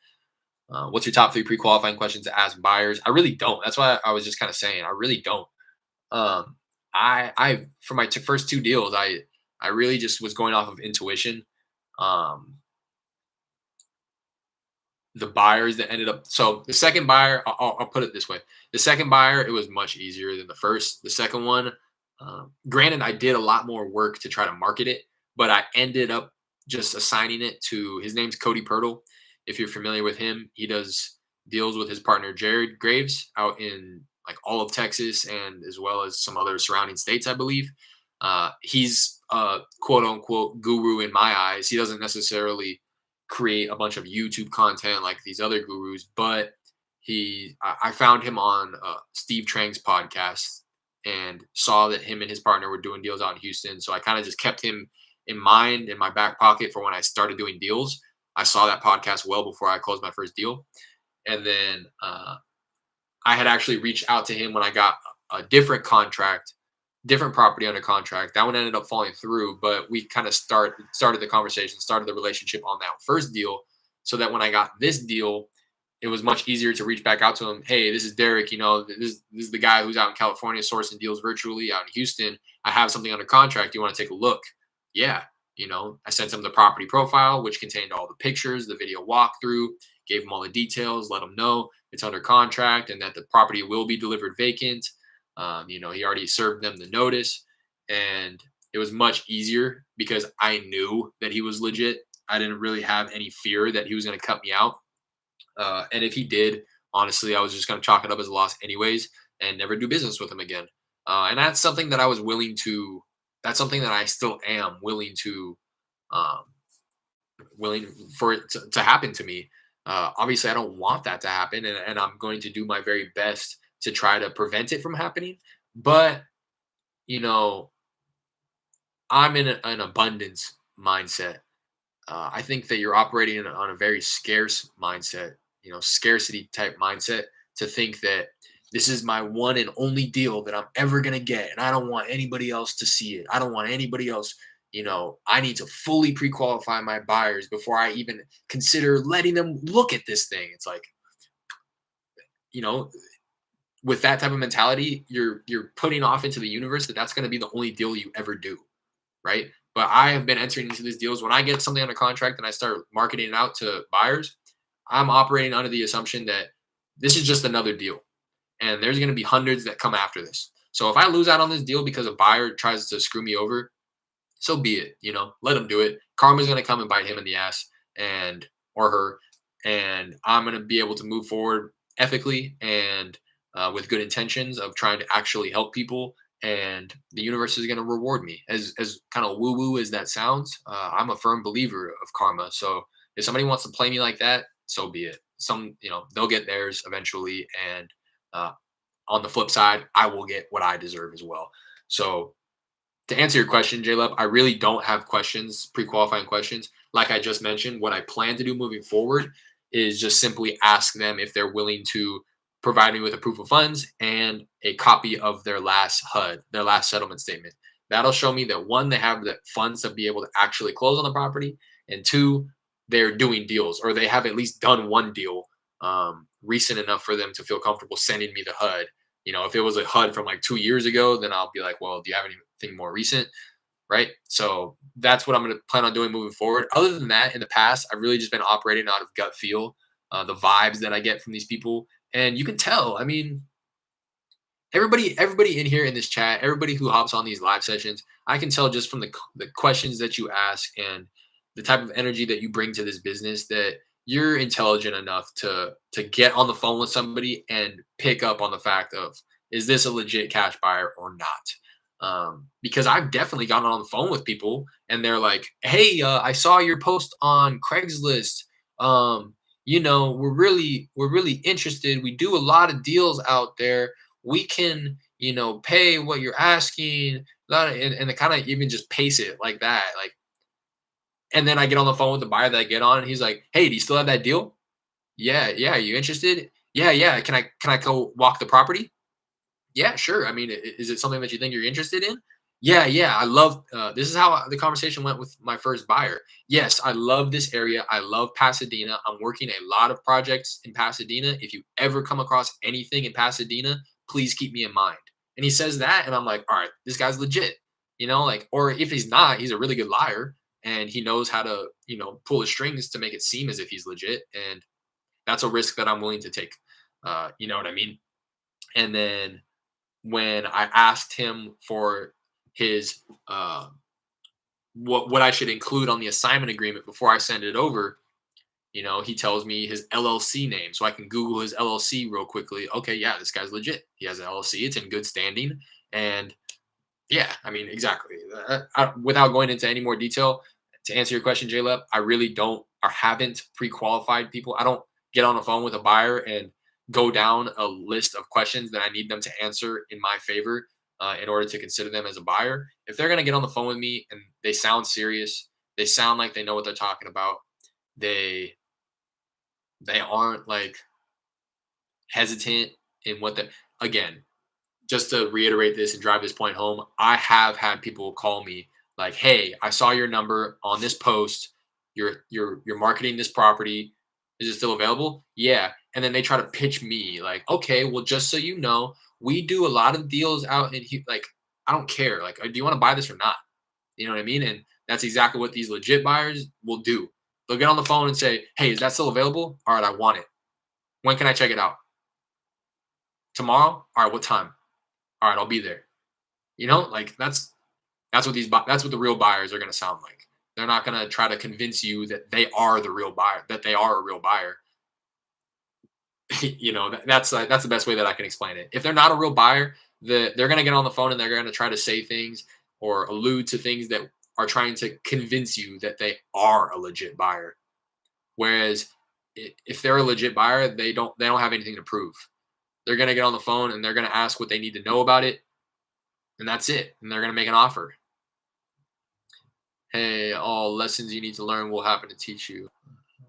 What's your top three pre-qualifying questions to ask buyers? I really don't. That's why I was just kind of saying I really don't. Um, I for my first two deals, I really just was going off of intuition. Um, the buyers that ended up so the second buyer, I'll put it this way: the second buyer, it was much easier than the first. The second one, granted, I did a lot more work to try to market it, but I ended up just assigning it to his name's Cody Pirtle. If you're familiar with him, he does deals with his partner Jared Graves out in like all of Texas and as well as some other surrounding states, I believe. He's a quote unquote guru in my eyes. He doesn't necessarily create a bunch of YouTube content like these other gurus, but I found him on Steve Trang's podcast and saw that him and his partner were doing deals out in Houston. So I kind of just kept him in mind in my back pocket for when I started doing deals. I saw that podcast well before I closed my first deal. And then I had actually reached out to him when I got a different contract, different property under contract. That one ended up falling through, but we kind of started the conversation, started the relationship on that first deal, so that when I got this deal, it was much easier to reach back out to him. Hey, this is Derek. This is the guy who's out in California sourcing deals virtually out in Houston. I have something under contract. You want to take a look? Yeah. I sent him the property profile, which contained all the pictures, the video walkthrough, gave him all the details, let him know it's under contract and that the property will be delivered vacant. He already served them the notice, and it was much easier because I knew that he was legit. I didn't really have any fear that he was going to cut me out. And if he did, honestly, I was just going to chalk it up as a loss anyways and never do business with him again. And that's something that I was willing to, that's something that I still am willing to, um, willing for it to happen to me. Obviously, I don't want that to happen, and I'm going to do my very best to try to prevent it from happening. But, you know, I'm in an abundance mindset. I think that you're operating on a very scarce mindset, scarcity type mindset to think that This is my one and only deal that I'm ever going to get. And I don't want anybody else to see it. I don't want anybody else. I need to fully pre qualify my buyers before I even consider letting them look at this thing. It's like, you know, with that type of mentality, you're putting off into the universe that that's going to be the only deal you ever do, right? But I have been entering into these deals when I get something under contract and I start marketing it out to buyers. I'm operating under the assumption that this is just another deal, and there's going to be hundreds that come after this. So if I lose out on this deal because a buyer tries to screw me over, so be it. Let him do it. Karma's going to come and bite him in the ass, and or her, and I'm going to be able to move forward ethically and with good intentions of trying to actually help people. And the universe is going to reward me. As kind of woo woo as that sounds, I'm a firm believer of karma. So if somebody wants to play me like that, so be it. They'll get theirs eventually, and uh, on the flip side, I will get what I deserve as well. So to answer your question, Jaleb, I really don't have questions, pre-qualifying questions. Like I just mentioned, what I plan to do moving forward is just simply ask them if they're willing to provide me with a proof of funds and a copy of their last HUD, their last settlement statement. That'll show me that one, they have the funds to be able to actually close on the property, and two, they're doing deals, or they have at least done one deal recent enough for them to feel comfortable sending me the HUD. If it was a HUD from like 2 years ago, then I'll be like, well, do you have anything more recent? Right. So that's what I'm going to plan on doing moving forward. Other than that, in the past, I've really just been operating out of gut feel, the vibes that I get from these people. And you can tell, I mean, everybody in here in this chat, everybody who hops on these live sessions, I can tell just from the questions that you ask and the type of energy that you bring to this business that you're intelligent enough to get on the phone with somebody and pick up on the fact of, is this a legit cash buyer or not? Because I've definitely gotten on the phone with people and they're like, hey, I saw your post on Craigslist. We're really interested. We do a lot of deals out there. We can, pay what you're asking. And they kind of even just pace it like that. Like, and then I get on the phone with the buyer that I get on, and he's like, hey, do you still have that deal? Yeah, yeah. You interested? Yeah, yeah. Can I go walk the property? Yeah, sure. I mean, is it something that you think you're interested in? Yeah, yeah. I love. This is how the conversation went with my first buyer. Yes, I love this area. I love Pasadena. I'm working a lot of projects in Pasadena. If you ever come across anything in Pasadena, please keep me in mind. And he says that, and I'm like, all right, this guy's legit. Or if he's not, he's a really good liar, and he knows how to, pull his strings to make it seem as if he's legit. And that's a risk that I'm willing to take. You know what I mean? And then when I asked him for his what I should include on the assignment agreement before I send it over, he tells me his LLC name, so I can Google his LLC real quickly. Okay, yeah, this guy's legit. He has an LLC. It's in good standing, and yeah, I mean exactly. Without going into any more detail, to answer your question, Jaleb, I really don't or haven't pre-qualified people. I don't get on the phone with a buyer and go down a list of questions that I need them to answer in my favor in order to consider them as a buyer. If they're going to get on the phone with me and they sound serious, they sound like they know what they're talking about. They they aren't like hesitant in what they again. Just to reiterate this and drive this point home, I have had people call me like, "Hey, I saw your number on this post. You're marketing this property. Is it still available?" Yeah, and then they try to pitch me like, "Okay, well, just so you know, we do a lot of deals out in like, I don't care. Like, do you want to buy this or not? You know what I mean?" And that's exactly what these legit buyers will do. They'll get on the phone and say, "Hey, is that still available? All right, I want it. When can I check it out? Tomorrow? All right, what time? All right, I'll be there." Like that's what the real buyers are going to sound like. They're not going to try to convince you that they are the real buyer, that they are a real buyer. That's the best way that I can explain it. If they're not a real buyer, they're going to get on the phone and they're going to try to say things or allude to things that are trying to convince you that they are a legit buyer. Whereas if they're a legit buyer, they don't have anything to prove. They're going to get on the phone and they're going to ask what they need to know about it, and that's it. And they're going to make an offer. Hey, all lessons you need to learn will happen to teach you.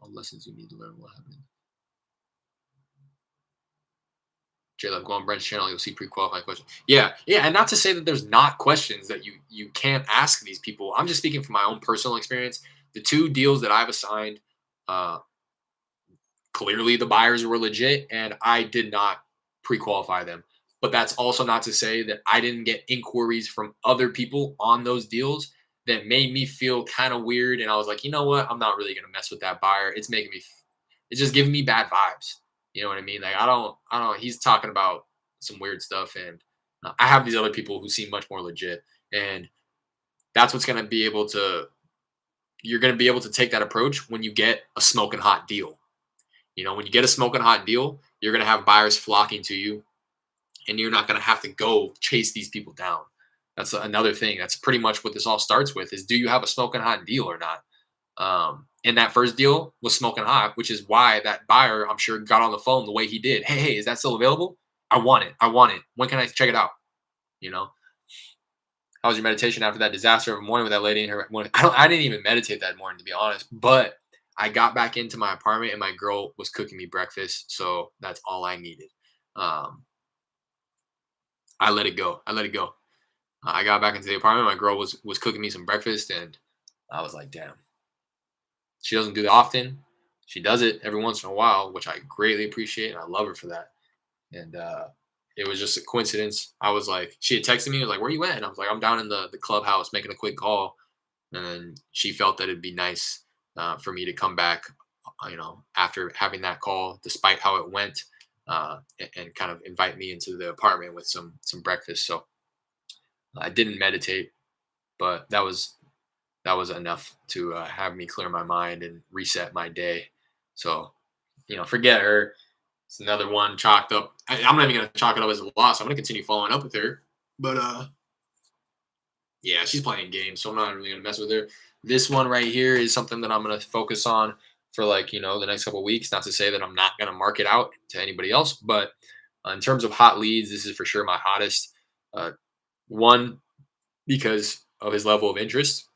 All lessons you need to learn will happen. J-Love, go on Brent's channel. You'll see pre-qualified questions. Yeah, yeah, and not to say that there's not questions that you can't ask these people. I'm just speaking from my own personal experience. The two deals that I've assigned, uh, clearly the buyers were legit, and I did not pre-qualify them. But that's also not to say that I didn't get inquiries from other people on those deals that made me feel kind of weird. And I was like, you know what? I'm not really gonna mess with that buyer. It's making me, it's just giving me bad vibes. You know what I mean? Like I don't. He's talking about some weird stuff, and I have these other people who seem much more legit, and that's what's gonna be able to. You're gonna be able to take that approach when you get a smoking hot deal. You know, when you get a smoking hot deal, you're going to have buyers flocking to you, and you're not going to have to go chase these people down. That's another thing. That's pretty much what this all starts with is, do you have a smoking hot deal or not? And that first deal was smoking hot, which is why that buyer, I'm sure, got on the phone the way he did. Hey, is that still available? I want it. I want it. When can I check it out? You know, how was your meditation after that disaster of a morning with that lady in her morning? I didn't even meditate that morning, to be honest, but I got back into my apartment and my girl was cooking me breakfast. So that's all I needed. Um, I let it go. I let it go. I got back into the apartment. My girl was cooking me some breakfast, and I was like, damn. She doesn't do it often. She does it every once in a while, which I greatly appreciate, and I love her for that. And it was just a coincidence. I was like, she had texted me, was like, "Where you at?" And I was like, "I'm down in the clubhouse making a quick call." And then she felt that it'd be nice for me to come back, after having that call, despite how it went, and kind of invite me into the apartment with some breakfast. So I didn't meditate, but that was enough to have me clear my mind and reset my day. So forget her. It's another one chalked up. I'm not even gonna chalk it up as a loss. I'm gonna continue following up with her, but yeah, she's playing games, so I'm not really gonna mess with her. This one right here is something that I'm gonna focus on for the next couple of weeks. Not to say that I'm not gonna market out to anybody else, but in terms of hot leads, this is for sure my hottest. One, because of his level of interest,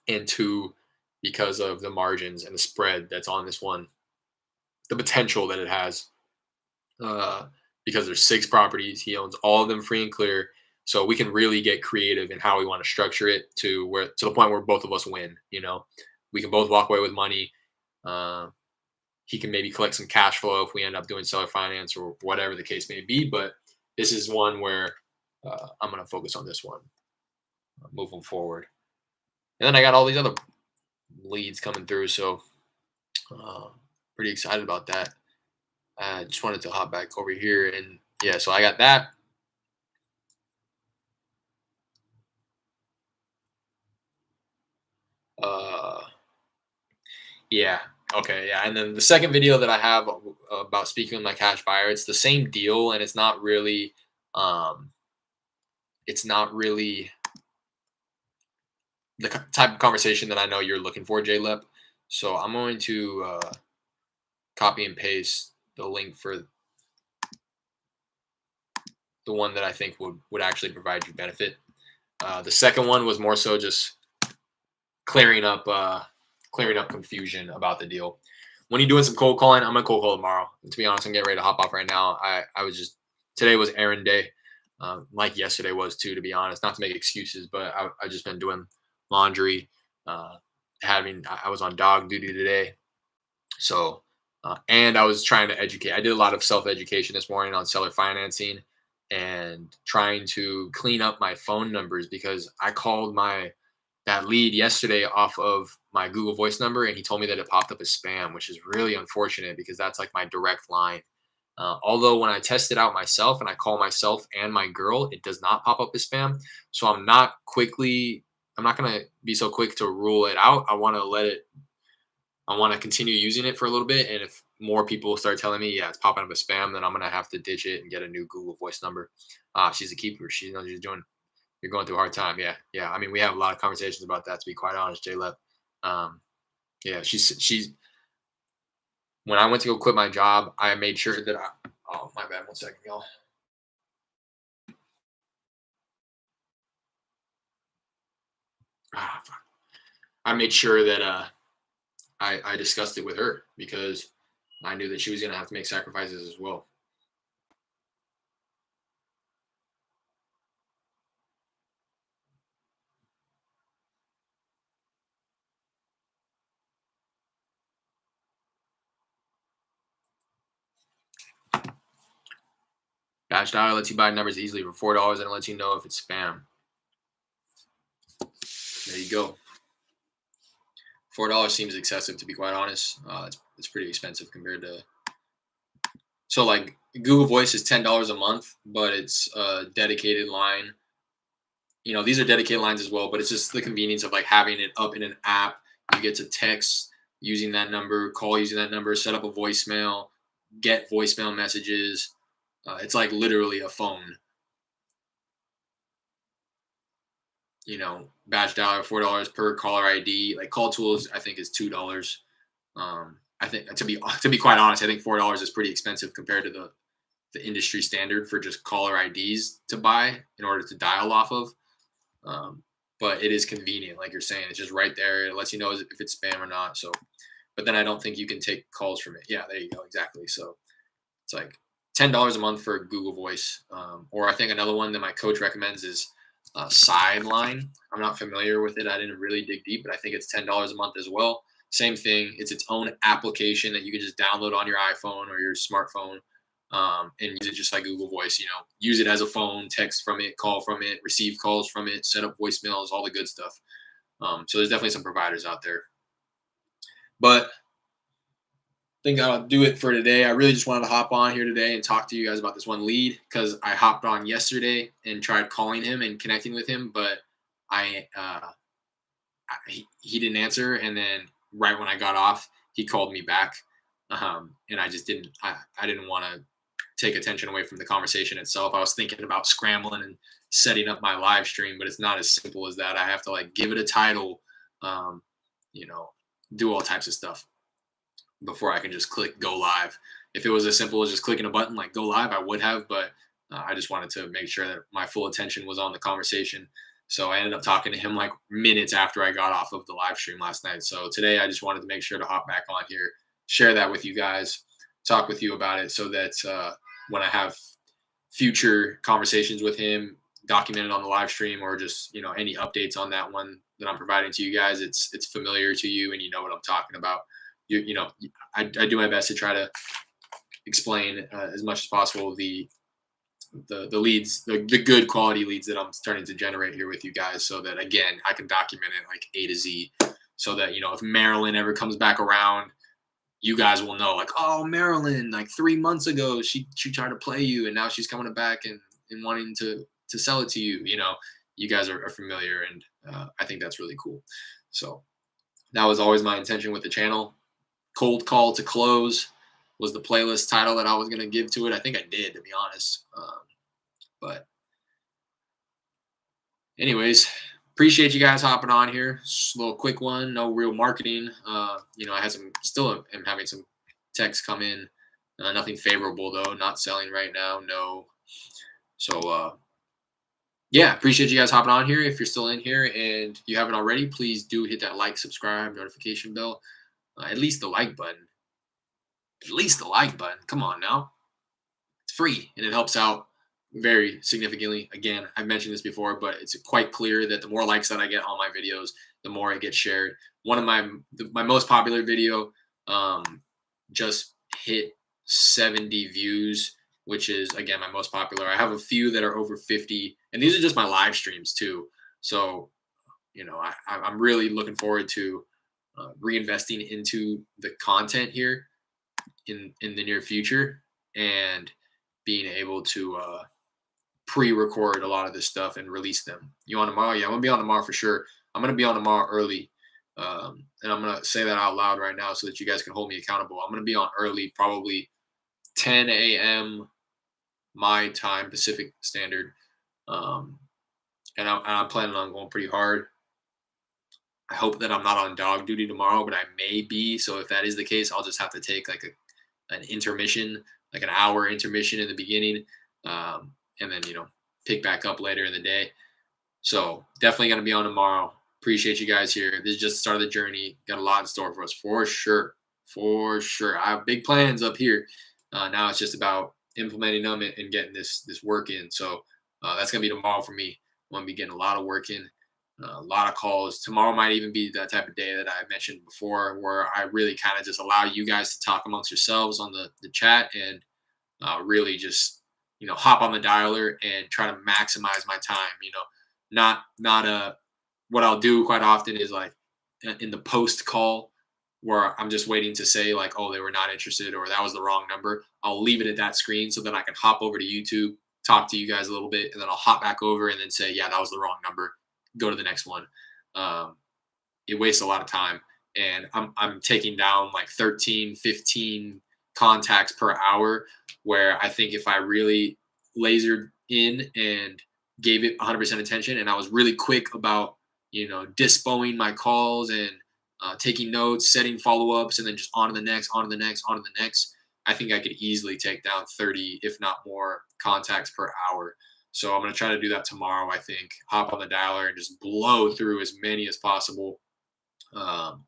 and two, because of the margins and the spread that's on this one, the potential that it has. Uh, because there's 6 properties, he owns all of them free and clear. So we can really get creative in how we want to structure it to the point where both of us win. We can both walk away with money. Uh, he can maybe collect some cash flow if we end up doing seller finance or whatever the case may be. But this is one where I'm going to focus on this one moving forward. And then I got all these other leads coming through, so pretty excited about that. I just wanted to hop back over here, and yeah, so I got that. Uh, yeah, okay, yeah, and then the second video that I have about speaking with my cash buyer, it's the same deal, and um, it's not really the type of conversation that I know you're looking for, J-Lep. So I'm going to copy and paste the link for the one that I think would actually provide you benefit. The second one was more so just clearing up confusion about the deal. When you're doing some cold calling, I'm gonna cold call tomorrow. To be honest, I'm getting ready to hop off right now. I was just Today was errand day, like yesterday was too. To be honest, not to make excuses, but I just been doing laundry. Uh, I was on dog duty today, so and I was trying to educate. I did a lot of self education this morning on seller financing and trying to clean up my phone numbers because I called that lead yesterday off of my Google Voice number, and he told me that it popped up as spam, which is really unfortunate because that's like my direct line. Although when I test it out myself and I call myself and my girl, it does not pop up as spam. So I'm not gonna be so quick to rule it out. I want to continue using it for a little bit, and if more people start telling me, yeah, it's popping up as spam, then I'm gonna have to ditch it and get a new Google Voice number. She's a keeper. She knows she's doing. You're going through a hard time. Yeah. Yeah. I mean, we have a lot of conversations about that, to be quite honest, J-Lep. Yeah, she's when I went to go quit my job, I made sure that oh, my bad. 1 second, y'all. Fuck. I made sure that I discussed it with her because I knew that she was going to have to make sacrifices as well. Batch dialer lets you buy numbers easily for $4 and it lets you know if it's spam. There you go. $4 seems excessive, to be quite honest. It's pretty expensive compared to. So like Google Voice is $10 a month, but it's a dedicated line. These are dedicated lines as well, but it's just the convenience of like having it up in an app. You get to text using that number, call using that number, set up a voicemail, get voicemail messages. It's like literally a phone. Batch dialer, $4 per caller ID. Like call tools, I think is $2. I think to be quite honest, I think $4 is pretty expensive compared to the industry standard for just caller IDs to buy in order to dial off of. But it is convenient, like you're saying. It's just right there. It lets you know if it's spam or not. So, but then I don't think you can take calls from it. Yeah, there you go. Exactly. So it's like $10 a month for Google Voice. Or I think another one that my coach recommends is Sideline. I'm not familiar with it. I didn't really dig deep, but I think it's $10 a month as well. Same thing. It's its own application that you can just download on your iPhone or your smartphone, and use it just like Google Voice. Use it as a phone, text from it, call from it, receive calls from it, set up voicemails, all the good stuff. So there's definitely some providers out there. But I think I'll do it for today. I really just wanted to hop on here today and talk to you guys about this one lead because I hopped on yesterday and tried calling him and connecting with him, but he didn't answer. And then right when I got off, he called me back, and I just didn't. I didn't want to take attention away from the conversation itself. I was thinking about scrambling and setting up my live stream, but it's not as simple as that. I have to like give it a title, do all types of stuff before I can just click go live. If it was as simple as just clicking a button like go live, I would have, but I just wanted to make sure that my full attention was on the conversation. So I ended up talking to him like minutes after I got off of the live stream last night. So today I just wanted to make sure to hop back on here, share that with you guys, talk with you about it so that when I have future conversations with him documented on the live stream or just, any updates on that one that I'm providing to you guys, it's familiar to you and you know what I'm talking about. I do my best to try to explain as much as possible the leads, the good quality leads that I'm starting to generate here with you guys, so that again I can document it like A to Z, so that if Marilyn ever comes back around, you guys will know like, oh, Marilyn, like 3 months ago she tried to play you and now she's coming back and wanting to sell it to you. You guys are familiar, and I think that's really cool. So that was always my intention with the channel. Cold Call to Close was the playlist title that I was going to give to it. I think I did, to be honest. But anyways, appreciate you guys hopping on here. Just a little quick one, no real marketing. I had still am having some texts come in. Nothing favorable though, not selling right now, no. So yeah, appreciate you guys hopping on here. If you're still in here and you haven't already, please do hit that like, subscribe, notification bell. At least the like button. At least the like button. Come on now. It's free and it helps out very significantly. Again, I've mentioned this before, but it's quite clear that the more likes that I get on my videos, the more it gets shared. One of my most popular video just hit 70 views, which is, again, my most popular. I have a few that are over 50, and these are just my live streams too. So, I'm really looking forward to reinvesting into the content here in the near future and being able to pre-record a lot of this stuff and release them. You on tomorrow? Yeah, I'm gonna be on tomorrow for sure. I'm gonna be on tomorrow early, and I'm gonna say that out loud right now so that you guys can hold me accountable. I'm gonna be on early, probably 10 a.m. my time, Pacific Standard, and I'm planning on going pretty hard. I hope that I'm not on dog duty tomorrow, but I may be. So if that is the case, I'll just have to take like an intermission, like an hour intermission in the beginning, and then pick back up later in the day. So definitely going to be on tomorrow. Appreciate you guys here. This is just the start of the journey. Got a lot in store for us, for sure. I have big plans up here. Now it's just about implementing them and getting this work in. So that's going to be tomorrow for me. I'm going to be getting a lot of work in. A lot of calls. Tomorrow might even be that type of day that I mentioned before, where I really kind of just allow you guys to talk amongst yourselves on the chat and really just hop on the dialer and try to maximize my time. Not what I'll do quite often is like in the post call where I'm just waiting to say like, oh, they were not interested or that was the wrong number. I'll leave it at that screen so that I can hop over to YouTube, talk to you guys a little bit, and then I'll hop back over and then say, yeah, that was the wrong number. Go to the next one. Um, it wastes a lot of time, and I'm taking down like 13, 15 contacts per hour, where I think if I really lasered in and gave it 100% attention and I was really quick about dispoing my calls and taking notes, setting follow-ups, and then just on to the next, on to the next, on to the next, I think I could easily take down 30, if not more, contacts per hour. So I'm going to try to do that tomorrow. I think hop on the dialer and just blow through as many as possible. um,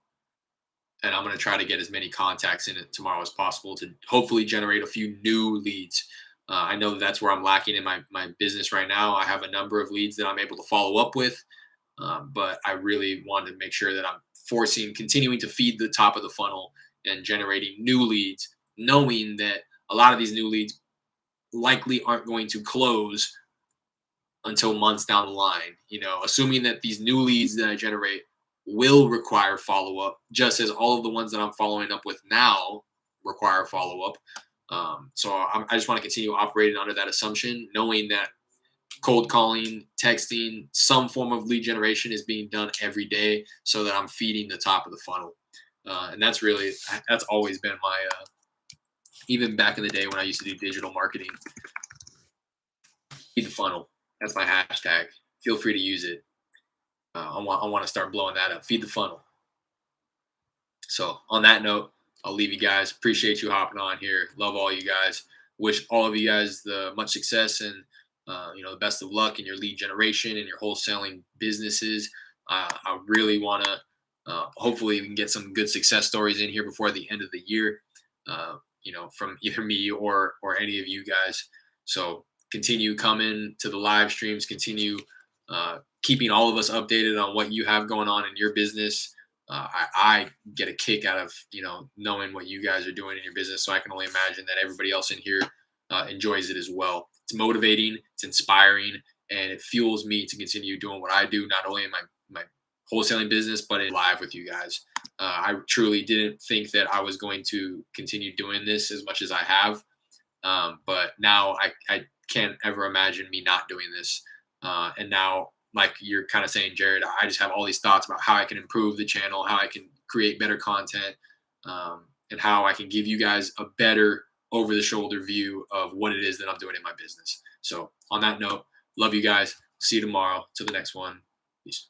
and I'm going to try to get as many contacts in it tomorrow as possible to hopefully generate a few new leads. I know that that's where I'm lacking in my business right now. I have a number of leads that I'm able to follow up with, but I really want to make sure that I'm continuing to feed the top of the funnel and generating new leads, knowing that a lot of these new leads likely aren't going to close until months down the line. Assuming that these new leads that I generate will require follow up, just as all of the ones that I'm following up with now require follow up. I just want to continue operating under that assumption, knowing that cold calling, texting, some form of lead generation is being done every day, so that I'm feeding the top of the funnel. And that's always been my, even back in the day when I used to do digital marketing, feed the funnel. That's my hashtag. Feel free to use it. I want to start blowing that up. Feed the funnel. So on that note, I'll leave you guys. Appreciate you hopping on here. Love all you guys. Wish all of you guys the much success and the best of luck in your lead generation and your wholesaling businesses. I really want to hopefully we can get some good success stories in here before the end of the year. From either me or any of you guys. So continue coming to the live streams. Continue keeping all of us updated on what you have going on in your business. I get a kick out of knowing what you guys are doing in your business, so I can only imagine that everybody else in here enjoys it as well. It's motivating, it's inspiring, and it fuels me to continue doing what I do, not only in my wholesaling business, but in live with you guys. I truly didn't think that I was going to continue doing this as much as I have, but now I can't ever imagine me not doing this. And now, like you're kind of saying, Jared, I just have all these thoughts about how I can improve the channel, how I can create better content, and how I can give you guys a better over the shoulder view of what it is that I'm doing in my business. So on that note, love you guys. See you tomorrow. Till the next one. Peace.